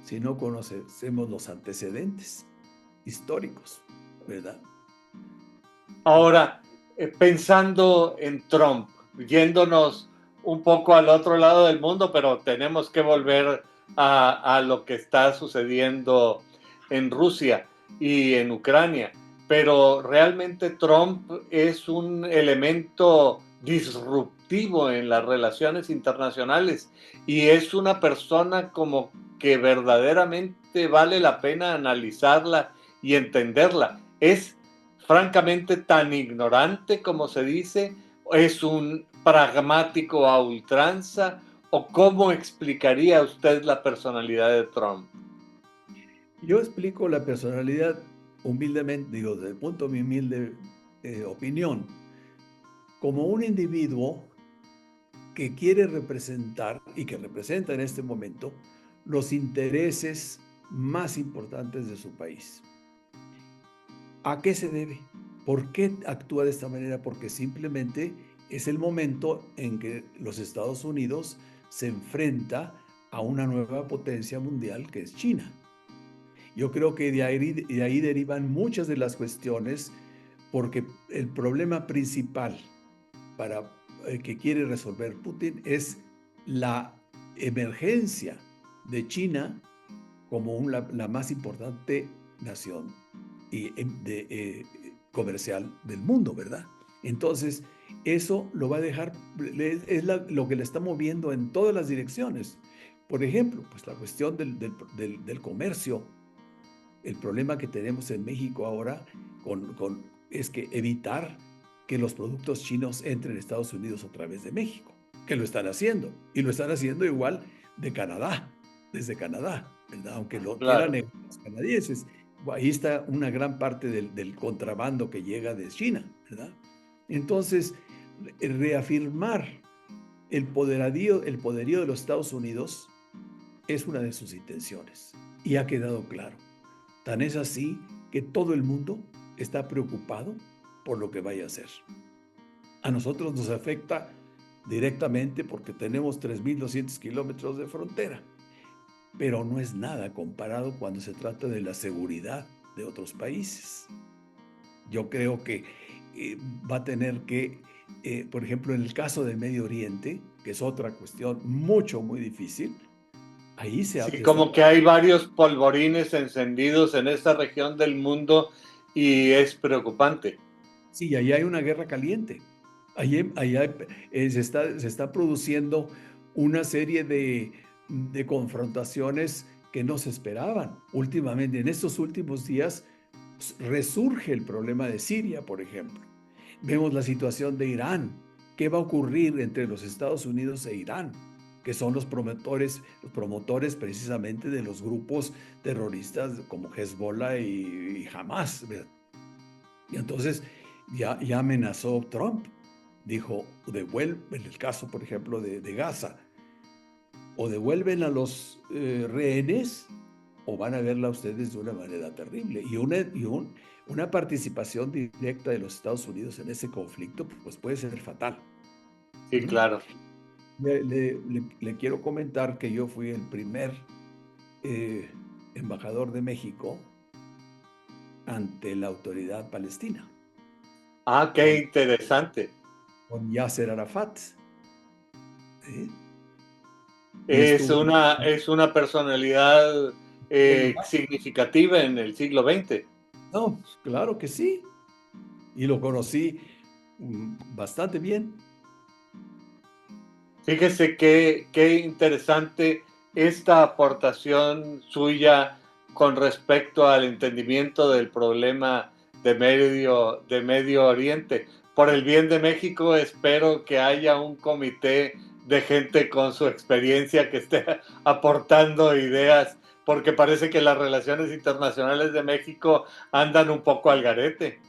si no conocemos los antecedentes históricos, ¿verdad? Ahora, pensando en Trump, yéndonos un poco al otro lado del mundo, pero tenemos que volver a lo que está sucediendo en Rusia y en Ucrania. Pero realmente Trump es un elemento disruptivo en las relaciones internacionales y es una persona como que verdaderamente vale la pena analizarla y entenderla. Es francamente tan ignorante como se dice, es un pragmático a ultranza, o cómo explicaría usted la personalidad de Trump? Yo explico la personalidad humildemente, digo, desde el punto de mi humilde opinión, como un individuo que quiere representar y que representa en este momento los intereses más importantes de su país. ¿A qué se debe? ¿Por qué actúa de esta manera? Porque simplemente es el momento en que los Estados Unidos se enfrenta a una nueva potencia mundial que es China. Yo creo que de ahí derivan muchas de las cuestiones, porque el problema principal para que quiere resolver Putin es la emergencia de China como la más importante nación comercial del mundo, ¿verdad? Entonces, eso lo va a dejar, lo que le está moviendo en todas las direcciones. Por ejemplo, pues la cuestión del comercio. El problema que tenemos en México ahora es que evitar que los productos chinos entren a Estados Unidos a través de México, que lo están haciendo, y lo están haciendo igual de Canadá, desde Canadá, ¿verdad? Aunque lo quieran Claro. los canadienses. Ahí está una gran parte del contrabando que llega de China, ¿verdad? Entonces, reafirmar el poderío de los Estados Unidos es una de sus intenciones, y ha quedado claro. Tan es así que todo el mundo está preocupado por lo que vaya a hacer. A nosotros nos afecta directamente porque tenemos 3.200 kilómetros de frontera, pero no es nada comparado cuando se trata de la seguridad de otros países. Yo creo que va a tener que, por ejemplo, en el caso del Medio Oriente, que es otra cuestión muy difícil, ahí se Sí, está. como que hay varios polvorines encendidos en esta región del mundo y es preocupante. Sí, ahí hay una guerra caliente. Se está produciendo una serie de confrontaciones que no se esperaban. Últimamente, en estos últimos días, resurge el problema de Siria, por ejemplo. Vemos la situación de Irán. ¿Qué va a ocurrir entre los Estados Unidos e Irán? Que son los promotores precisamente de los grupos terroristas como Hezbollah y Hamas, ¿verdad? Y entonces ya amenazó Trump. Dijo, en el caso, por ejemplo, de Gaza, o devuelven a los rehenes o van a verla ustedes de una manera terrible. Y una participación directa de los Estados Unidos en ese conflicto pues puede ser fatal. Sí, claro. Le quiero comentar que yo fui el primer embajador de México ante la autoridad palestina. Ah, qué interesante. Con Yasser Arafat. ¿Sí? Es una personalidad significativa en el siglo XX. No, pues, claro que sí. Y lo conocí bastante bien. Fíjese qué interesante esta aportación suya con respecto al entendimiento del problema de Medio Oriente. Por el bien de México, espero que haya un comité de gente con su experiencia que esté aportando ideas, porque parece que las relaciones internacionales de México andan un poco al garete.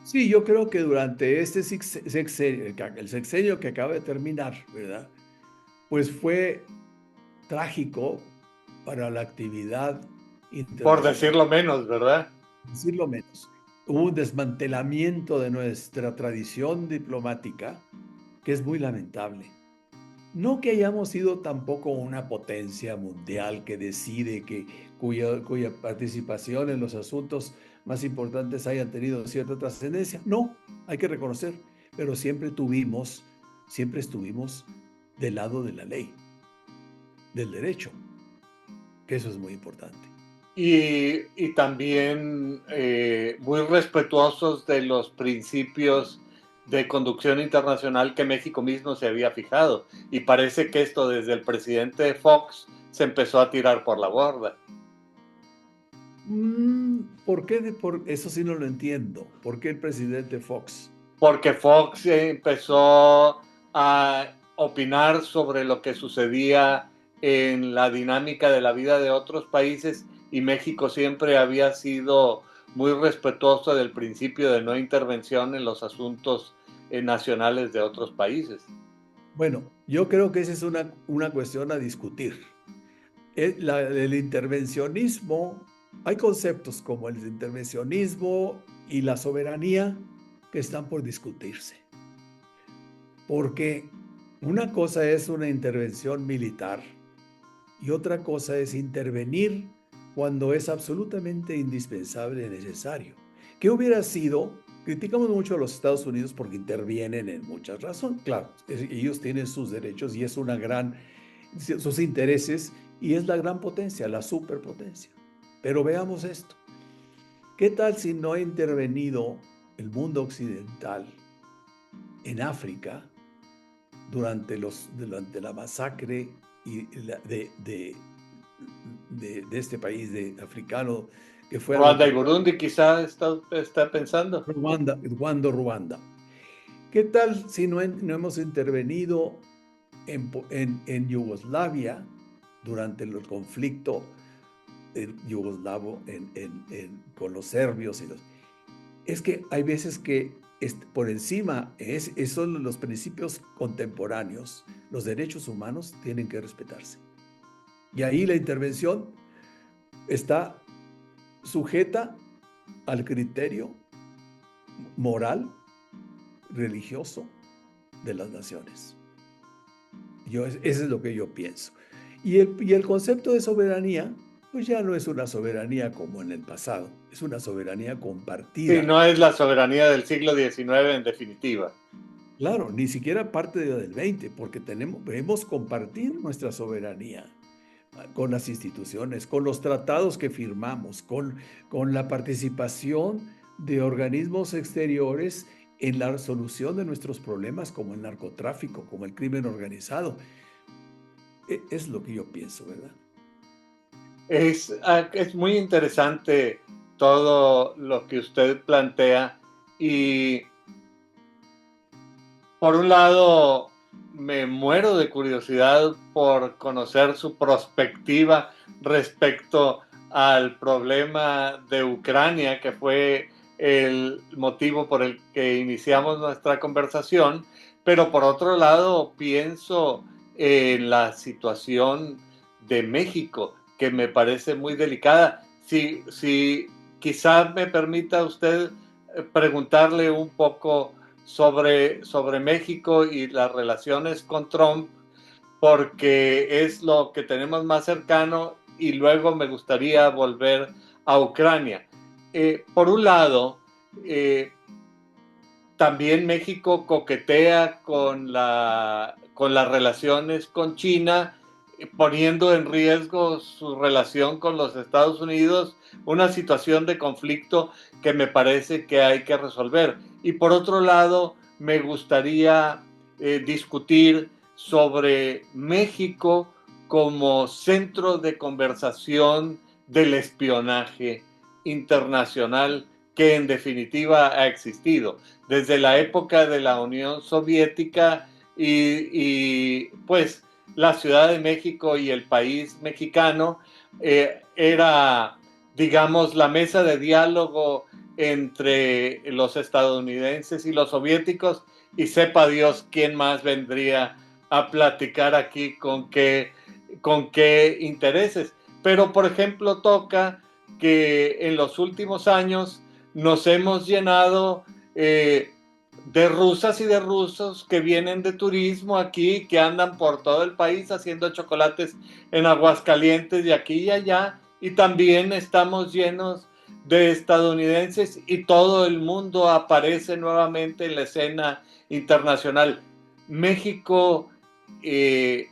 Sí, yo creo que durante este sexenio, el sexenio que acaba de terminar, ¿verdad? pues fue trágico para la actividad Por internacional, decirlo menos, ¿verdad? decirlo menos. Hubo un desmantelamiento de nuestra tradición diplomática que es muy lamentable. No que hayamos sido tampoco una potencia mundial que decide cuya participación en los asuntos más importantes haya tenido cierta trascendencia. No, hay que reconocer, pero siempre estuvimos del lado de la ley, del derecho, que eso es muy importante. Y también muy respetuosos de los principios de conducción internacional que México mismo se había fijado. Y parece que esto desde el presidente Fox se empezó a tirar por la borda. ¿Por qué? Eso sí no lo entiendo. ¿Por qué el presidente Fox? Porque Fox empezó a opinar sobre lo que sucedía en la dinámica de la vida de otros países, y México siempre había sido muy respetuoso del principio de no intervención en los asuntos nacionales de otros países. Bueno, yo creo que esa es una cuestión a discutir. El intervencionismo, hay conceptos como el intervencionismo y la soberanía que están por discutirse. Porque una cosa es una intervención militar y otra cosa es intervenir cuando es absolutamente indispensable y necesario. ¿Qué hubiera sido? Criticamos mucho a los Estados Unidos porque intervienen en muchas razones. Claro, ellos tienen sus derechos y es sus intereses, y es la gran potencia, la superpotencia. Pero veamos esto. ¿Qué tal si no ha intervenido el mundo occidental en África durante la masacre de este país africano que fue Ruanda y Burundi quizá está pensando. Ruanda? ¿Qué tal si no hemos intervenido en Yugoslavia durante el conflicto yugoslavo con los serbios? Es que hay veces que por encima son los principios contemporáneos, los derechos humanos tienen que respetarse. Y ahí la intervención está sujeta al criterio moral, religioso de las naciones. Eso es lo que yo pienso. Y el concepto de soberanía, pues ya no es una soberanía como en el pasado, es una soberanía compartida. Sí, no es la soberanía del siglo XIX en definitiva. Claro, ni siquiera parte del XX, porque debemos compartir nuestra soberanía con las instituciones, con los tratados que firmamos, con la participación de organismos exteriores en la solución de nuestros problemas, como el narcotráfico, como el crimen organizado. Es lo que yo pienso, ¿verdad? Es muy interesante todo lo que usted plantea, y por un lado me muero de curiosidad por conocer su perspectiva respecto al problema de Ucrania, que fue el motivo por el que iniciamos nuestra conversación, pero por otro lado pienso en la situación de México, que me parece muy delicada. Si quizás me permita usted preguntarle un poco sobre México y las relaciones con Trump, porque es lo que tenemos más cercano, y luego me gustaría volver a Ucrania. Por un lado, también México coquetea con las relaciones con China, poniendo en riesgo su relación con los Estados Unidos, una situación de conflicto que me parece que hay que resolver. Y por otro lado, me gustaría discutir sobre México como centro de conversación del espionaje internacional que en definitiva ha existido desde la época de la Unión Soviética, y pues la Ciudad de México y el país mexicano era, digamos, la mesa de diálogo entre los estadounidenses y los soviéticos, y sepa Dios quién más vendría a platicar aquí con qué intereses. Pero, por ejemplo, toca que en los últimos años nos hemos llenado de rusas y de rusos que vienen de turismo aquí, que andan por todo el país haciendo chocolates en Aguascalientes de aquí y allá, y también estamos llenos de estadounidenses y todo el mundo aparece nuevamente en la escena internacional. México, en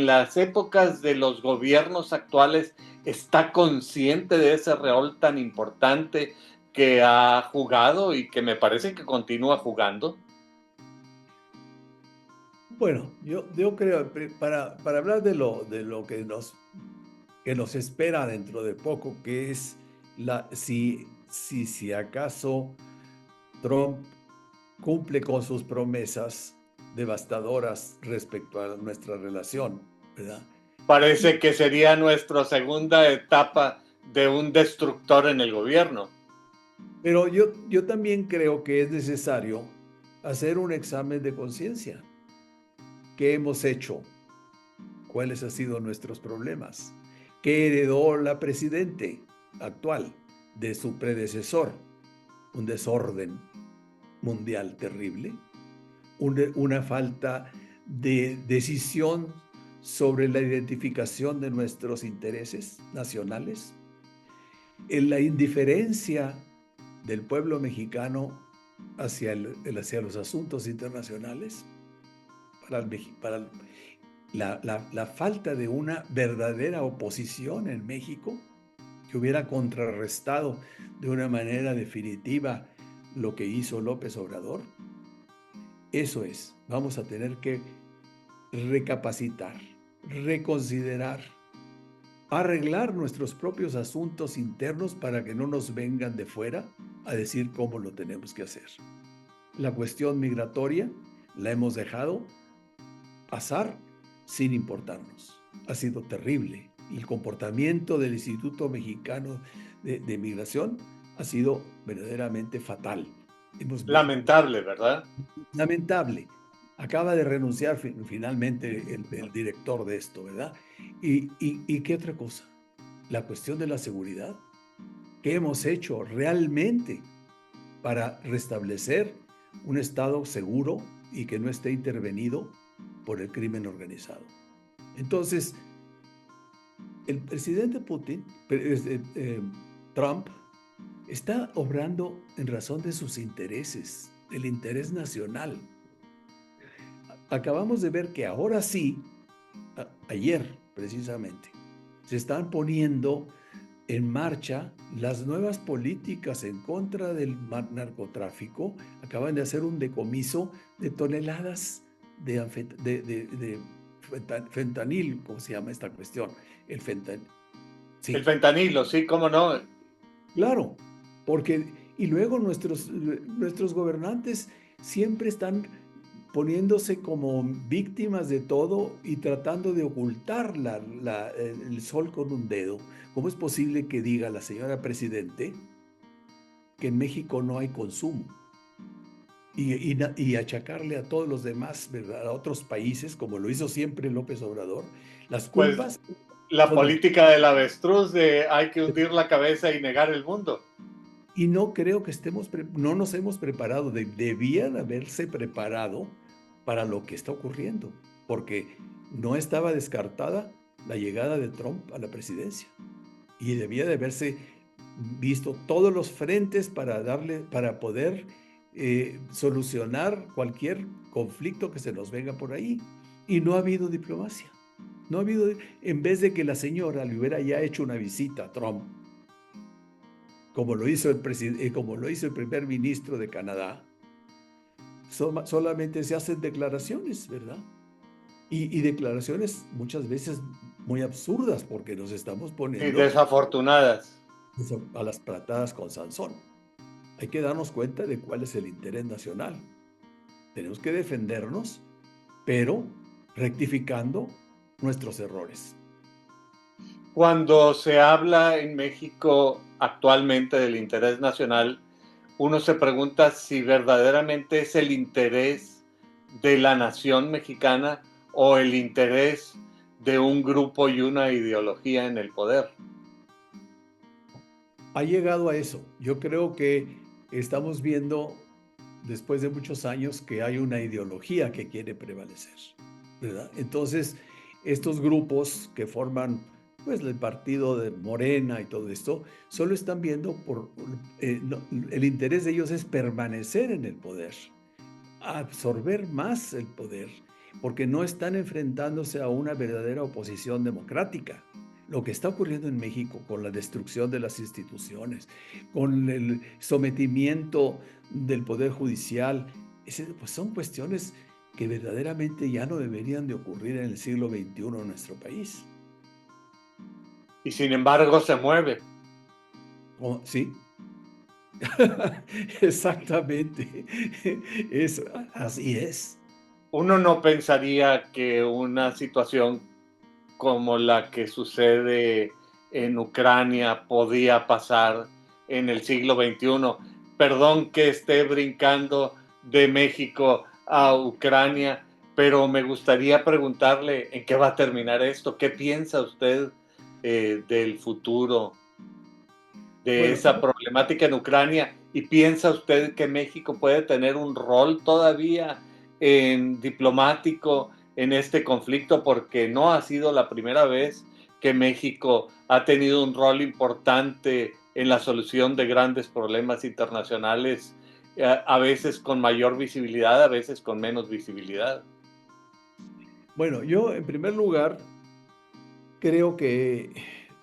las épocas de los gobiernos actuales, está consciente de ese rol tan importante que ha jugado y que me parece que continúa jugando. Bueno, yo creo, para hablar de lo que nos espera dentro de poco, que es si acaso Trump cumple con sus promesas devastadoras respecto a nuestra relación, ¿verdad? Parece que sería nuestra segunda etapa de un destructor en el gobierno. Pero yo también creo que es necesario hacer un examen de conciencia. ¿Qué hemos hecho? ¿Cuáles han sido nuestros problemas? ¿Qué heredó la presidente actual de su predecesor? Un desorden mundial terrible, una falta de decisión sobre la identificación de nuestros intereses nacionales, en la indiferencia del pueblo mexicano hacia los asuntos internacionales, para la falta de una verdadera oposición en México que hubiera contrarrestado de una manera definitiva lo que hizo López Obrador. Eso es, vamos a tener que recapacitar, reconsiderar, arreglar nuestros propios asuntos internos para que no nos vengan de fuera a decir cómo lo tenemos que hacer. La cuestión migratoria la hemos dejado pasar sin importarnos. Ha sido terrible. Y el comportamiento del Instituto Mexicano de Migración ha sido verdaderamente fatal. Lamentable, ¿verdad? Lamentable. Acaba de renunciar finalmente el director de esto, ¿verdad? ¿Y qué otra cosa? La cuestión de la seguridad. ¿Qué hemos hecho realmente para restablecer un Estado seguro y que no esté intervenido por el crimen organizado? Entonces, el presidente Trump, está obrando en razón de sus intereses, del interés nacional. Acabamos de ver que ahora sí, ayer precisamente, se están poniendo en marcha las nuevas políticas en contra del narcotráfico. Acaban de hacer un decomiso de toneladas de fentanil, ¿cómo se llama esta cuestión? El fentanil. Sí. El fentanilo, sí, cómo no. Claro, porque y luego nuestros gobernantes siempre están poniéndose como víctimas de todo y tratando de ocultar el sol con un dedo. ¿Cómo es posible que diga la señora presidente que en México no hay consumo? Y achacarle a todos los demás, ¿verdad?, a otros países, como lo hizo siempre López Obrador, las culpas. Pues, la política del avestruz de hay que hundir la cabeza y negar el mundo. Y no creo que no nos hemos preparado, debían haberse preparado para lo que está ocurriendo, porque no estaba descartada la llegada de Trump a la presidencia y debía de haberse visto todos los frentes para poder solucionar cualquier conflicto que se nos venga por ahí. Y no ha habido diplomacia. No ha habido, en vez de que la señora le hubiera ya hecho una visita a Trump, como lo hizo el primer ministro de Canadá, solamente se hacen declaraciones, ¿verdad? Y declaraciones muchas veces muy absurdas, porque nos estamos poniendo... Y desafortunadas. A las platadas con Sansón. Hay que darnos cuenta de cuál es el interés nacional. Tenemos que defendernos, pero rectificando nuestros errores. Cuando se habla en México actualmente del interés nacional, uno se pregunta si verdaderamente es el interés de la nación mexicana o el interés de un grupo y una ideología en el poder? Ha llegado a eso. Yo creo que estamos viendo, después de muchos años, que hay una ideología que quiere prevalecer, ¿verdad? Entonces, estos grupos que forman, pues, el partido de Morena y todo esto, solo están viendo el interés de ellos es permanecer en el poder, absorber más el poder, porque no están enfrentándose a una verdadera oposición democrática. Lo que está ocurriendo en México con la destrucción de las instituciones, con el sometimiento del poder judicial, pues son cuestiones que verdaderamente ya no deberían de ocurrir en el siglo XXI en nuestro país. Y sin embargo se mueve. Sí, exactamente. Así es. Uno no pensaría que una situación como la que sucede en Ucrania podía pasar en el siglo XXI. Perdón que esté brincando de México a Ucrania, pero me gustaría preguntarle en qué va a terminar esto. ¿Qué piensa usted del futuro de Bueno, esa problemática en Ucrania? ¿Y piensa usted que México puede tener un rol todavía en diplomático en este conflicto? Porque no ha sido la primera vez que México ha tenido un rol importante en la solución de grandes problemas internacionales, a veces con mayor visibilidad, a veces con menos visibilidad. bueno, yo en primer lugar creo que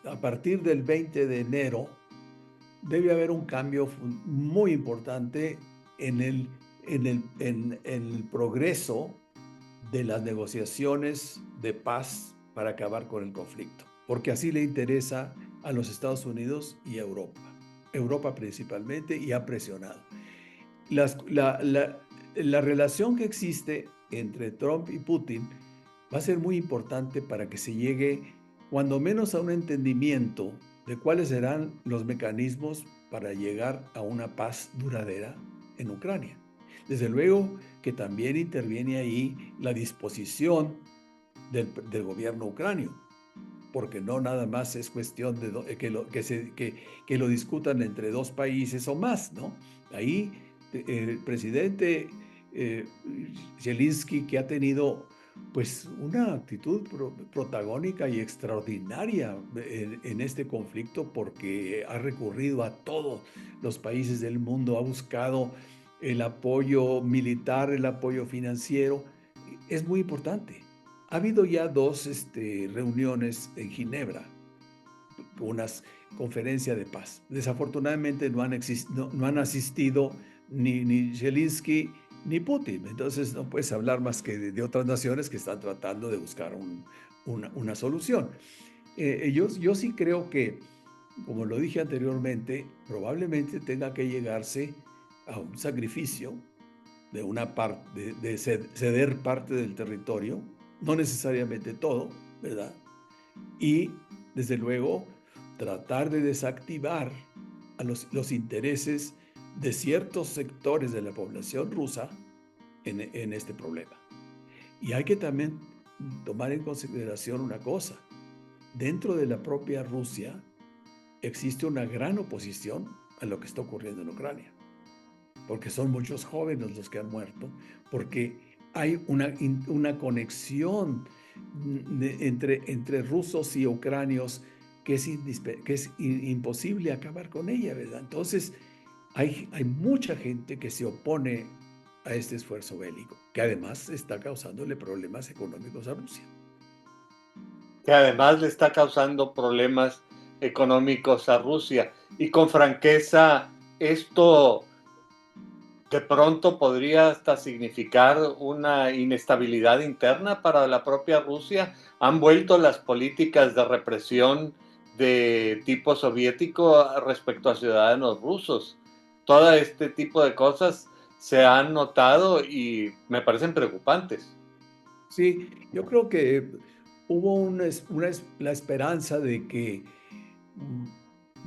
a partir del 20 de enero debe haber un cambio muy importante en el progreso de las negociaciones de paz para acabar con el conflicto, porque así le interesa a los Estados Unidos y a Europa. Europa principalmente, y ha presionado. Las- la, la- la relación que existe entre Trump y Putin va a ser muy importante para que se llegue cuando menos a un entendimiento de cuáles serán los mecanismos para llegar a una paz duradera en Ucrania. Desde luego que también interviene ahí la disposición del gobierno ucranio, porque no nada más es cuestión de que lo discutan entre dos países o más, ¿no? Ahí el presidente Zelensky, que ha tenido pues una actitud protagónica y extraordinaria en este conflicto, porque ha recurrido a todos los países del mundo, ha buscado el apoyo militar, el apoyo financiero, es muy importante. Ha habido ya dos reuniones en Ginebra, unas conferencias de paz. Desafortunadamente no han asistido ni Zelensky ni Putin. Entonces no puedes hablar más que de otras naciones que están tratando de buscar una solución. Yo sí creo que, como lo dije anteriormente, probablemente tenga que llegarse a un sacrificio de una parte, de ceder parte del territorio, no necesariamente todo, ¿verdad? Y, desde luego, tratar de desactivar a los intereses de ciertos sectores de la población rusa en este problema. Y hay que también tomar en consideración una cosa. Dentro de la propia Rusia existe una gran oposición a lo que está ocurriendo en Ucrania, porque son muchos jóvenes los que han muerto, porque hay una conexión entre rusos y ucranios que es imposible acabar con ella, ¿verdad? Entonces, hay mucha gente que se opone a este esfuerzo bélico, que además está causándole problemas económicos a Rusia. Que además le está causando problemas económicos a Rusia. Y con franqueza, esto de pronto podría hasta significar una inestabilidad interna para la propia Rusia. Han vuelto las políticas de represión de tipo soviético respecto a ciudadanos rusos. Todo este tipo de cosas se han notado y me parecen preocupantes. Sí, yo creo que hubo la esperanza de que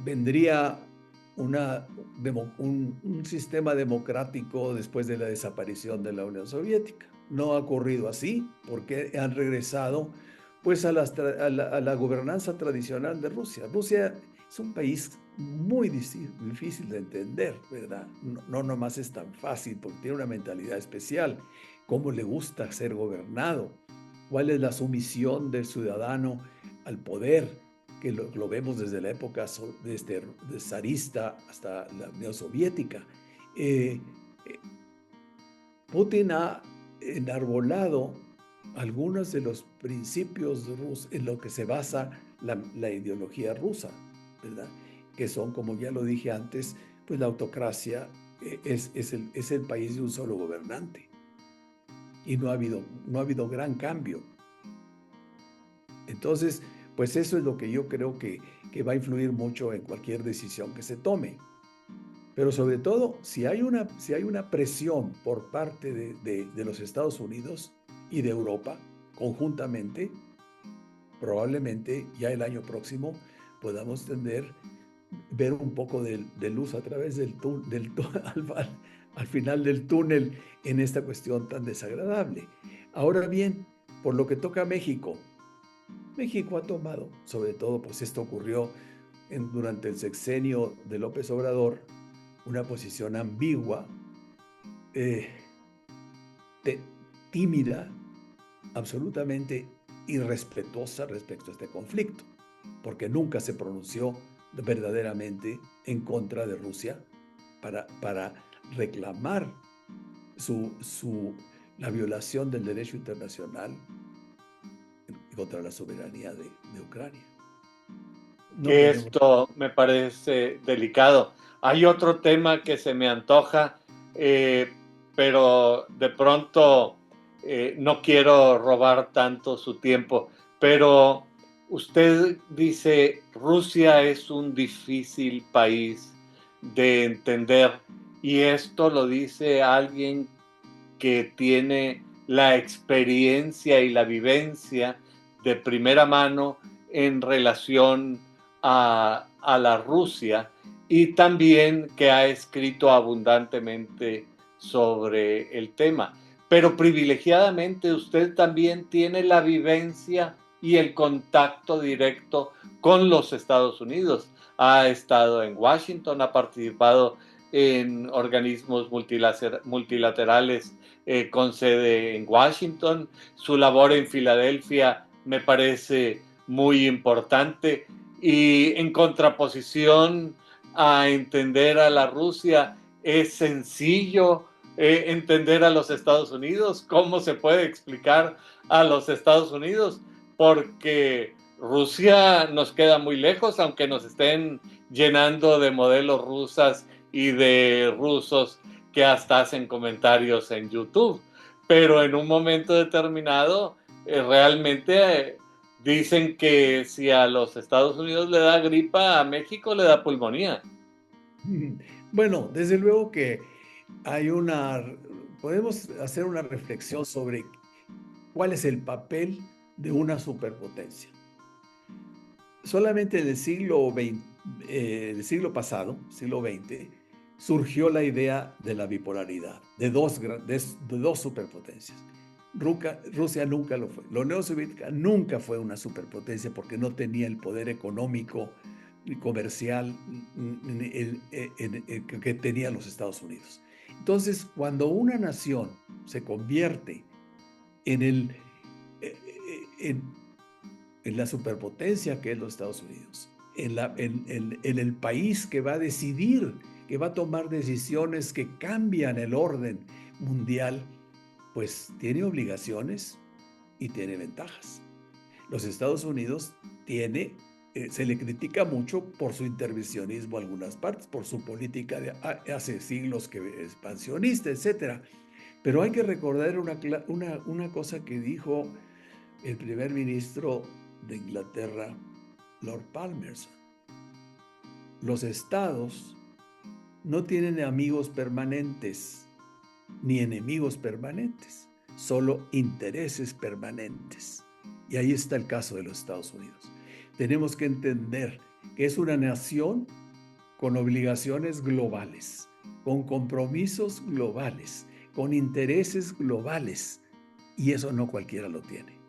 vendría un sistema democrático después de la desaparición de la Unión Soviética. No ha ocurrido así porque han regresado pues a la gobernanza tradicional de Rusia. Rusia es un país muy difícil de entender, ¿verdad? No nomás es tan fácil porque tiene una mentalidad especial. ¿Cómo le gusta ser gobernado? ¿Cuál es la sumisión del ciudadano al poder? Que lo vemos desde la época desde zarista hasta la Unión Soviética. Putin ha enarbolado algunos de los principios en lo que se basa la ideología rusa, ¿verdad? Que son, como ya lo dije antes, pues la autocracia es el país de un solo gobernante. Y no ha habido gran cambio. Entonces, pues eso es lo que yo creo que va a influir mucho en cualquier decisión que se tome. Pero sobre todo, si hay una presión por parte de los Estados Unidos y de Europa conjuntamente, probablemente ya el año próximo podamos ver un poco de luz a través al final del túnel en esta cuestión tan desagradable. Ahora bien, por lo que toca a México, México ha tomado, sobre todo, pues esto ocurrió durante el sexenio de López Obrador, una posición ambigua, tímida, absolutamente irrespetuosa respecto a este conflicto, porque nunca se pronunció verdaderamente en contra de Rusia para reclamar la violación del derecho internacional contra la soberanía de Ucrania. No que esto me parece delicado. Hay otro tema que se me antoja, pero de pronto no quiero robar tanto su tiempo, pero usted dice Rusia es un difícil país de entender y esto lo dice alguien que tiene la experiencia y la vivencia de primera mano en relación a la Rusia y también que ha escrito abundantemente sobre el tema. Pero privilegiadamente usted también tiene la vivencia y el contacto directo con los Estados Unidos. Ha estado en Washington, ha participado en organismos multilaterales con sede en Washington. Su labor en Filadelfia me parece muy importante y en contraposición a entender a la Rusia, es sencillo entender a los Estados Unidos. ¿Cómo se puede explicar a los Estados Unidos? Porque Rusia nos queda muy lejos, aunque nos estén llenando de modelos rusas y de rusos que hasta hacen comentarios en YouTube. Pero en un momento determinado, realmente dicen que si a los Estados Unidos le da gripa, a México le da pulmonía. Bueno, desde luego que podemos hacer una reflexión sobre cuál es el papel de una superpotencia. Solamente en el siglo pasado, siglo XX, surgió la idea de la bipolaridad, de dos superpotencias. Rusia nunca lo fue. La Unión Soviética nunca fue una superpotencia porque no tenía el poder económico y comercial que tenían los Estados Unidos. Entonces, cuando una nación se convierte en la superpotencia que es los Estados Unidos, en el país que va a decidir, que va a tomar decisiones que cambian el orden mundial, pues tiene obligaciones y tiene ventajas. Los Estados Unidos se le critica mucho por su intervencionismo en algunas partes, por su política de hace siglos que es expansionista, etc. Pero hay que recordar una cosa que dijo el primer ministro de Inglaterra, Lord Palmerston. Los estados no tienen amigos permanentes ni enemigos permanentes, solo intereses permanentes. Y ahí está el caso de los Estados Unidos. Tenemos que entender que es una nación con obligaciones globales, con compromisos globales, con intereses globales, y eso no cualquiera lo tiene.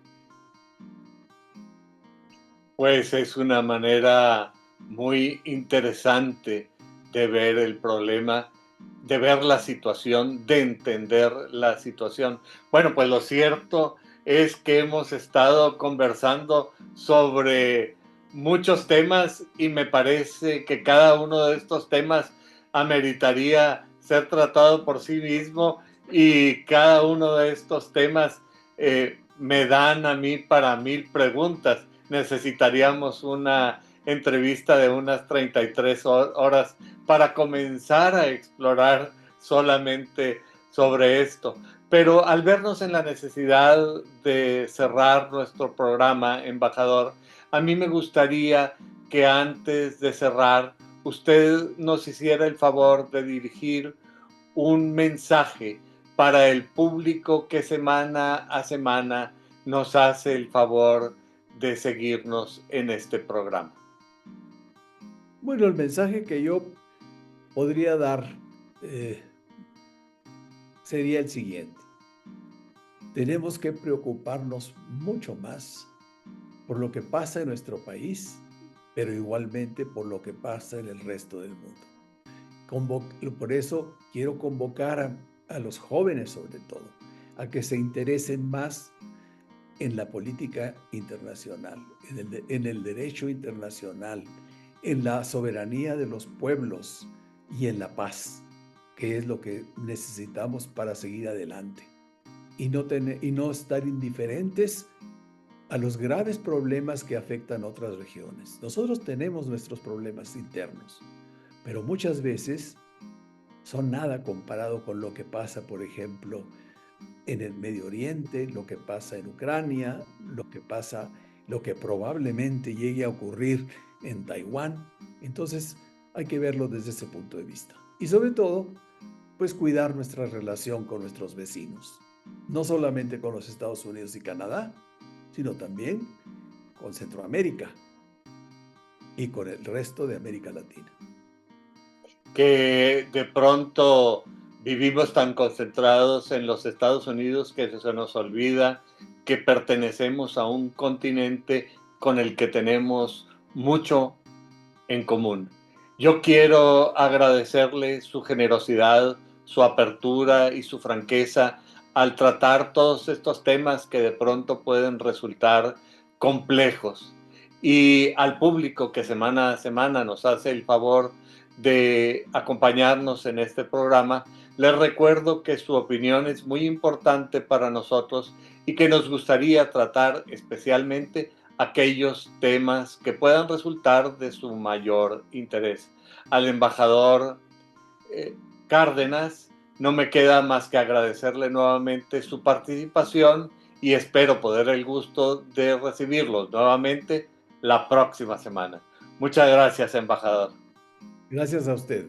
Pues es una manera muy interesante de ver el problema, de ver la situación, de entender la situación. Bueno, pues lo cierto es que hemos estado conversando sobre muchos temas y me parece que cada uno de estos temas ameritaría ser tratado por sí mismo, y cada uno de estos temas me dan a mí para 1000 preguntas. Necesitaríamos una entrevista de unas 33 horas para comenzar a explorar solamente sobre esto. Pero al vernos en la necesidad de cerrar nuestro programa, embajador, a mí me gustaría que antes de cerrar, usted nos hiciera el favor de dirigir un mensaje para el público que semana a semana nos hace el favor de seguirnos en este programa. Bueno, el mensaje que yo podría dar sería el siguiente. Tenemos que preocuparnos mucho más por lo que pasa en nuestro país, pero igualmente por lo que pasa en el resto del mundo. Por eso quiero convocar a los jóvenes, sobre todo, a que se interesen más en la política internacional, en el derecho internacional, en la soberanía de los pueblos y en la paz, que es lo que necesitamos para seguir adelante. Y no estar indiferentes a los graves problemas que afectan otras regiones. Nosotros tenemos nuestros problemas internos, pero muchas veces son nada comparado con lo que pasa, por ejemplo, en el Medio Oriente, lo que pasa en Ucrania, lo que probablemente llegue a ocurrir en Taiwán. Entonces, hay que verlo desde ese punto de vista. Y sobre todo, pues cuidar nuestra relación con nuestros vecinos. No solamente con los Estados Unidos y Canadá, sino también con Centroamérica y con el resto de América Latina. Que de pronto vivimos tan concentrados en los Estados Unidos que se nos olvida que pertenecemos a un continente con el que tenemos mucho en común. Yo quiero agradecerle su generosidad, su apertura y su franqueza al tratar todos estos temas que de pronto pueden resultar complejos. Y al público que semana a semana nos hace el favor de acompañarnos en este programa, les recuerdo que su opinión es muy importante para nosotros y que nos gustaría tratar especialmente aquellos temas que puedan resultar de su mayor interés. Al embajador Cárdenas, no me queda más que agradecerle nuevamente su participación y espero poder el gusto de recibirlos nuevamente la próxima semana. Muchas gracias, embajador. Gracias a usted.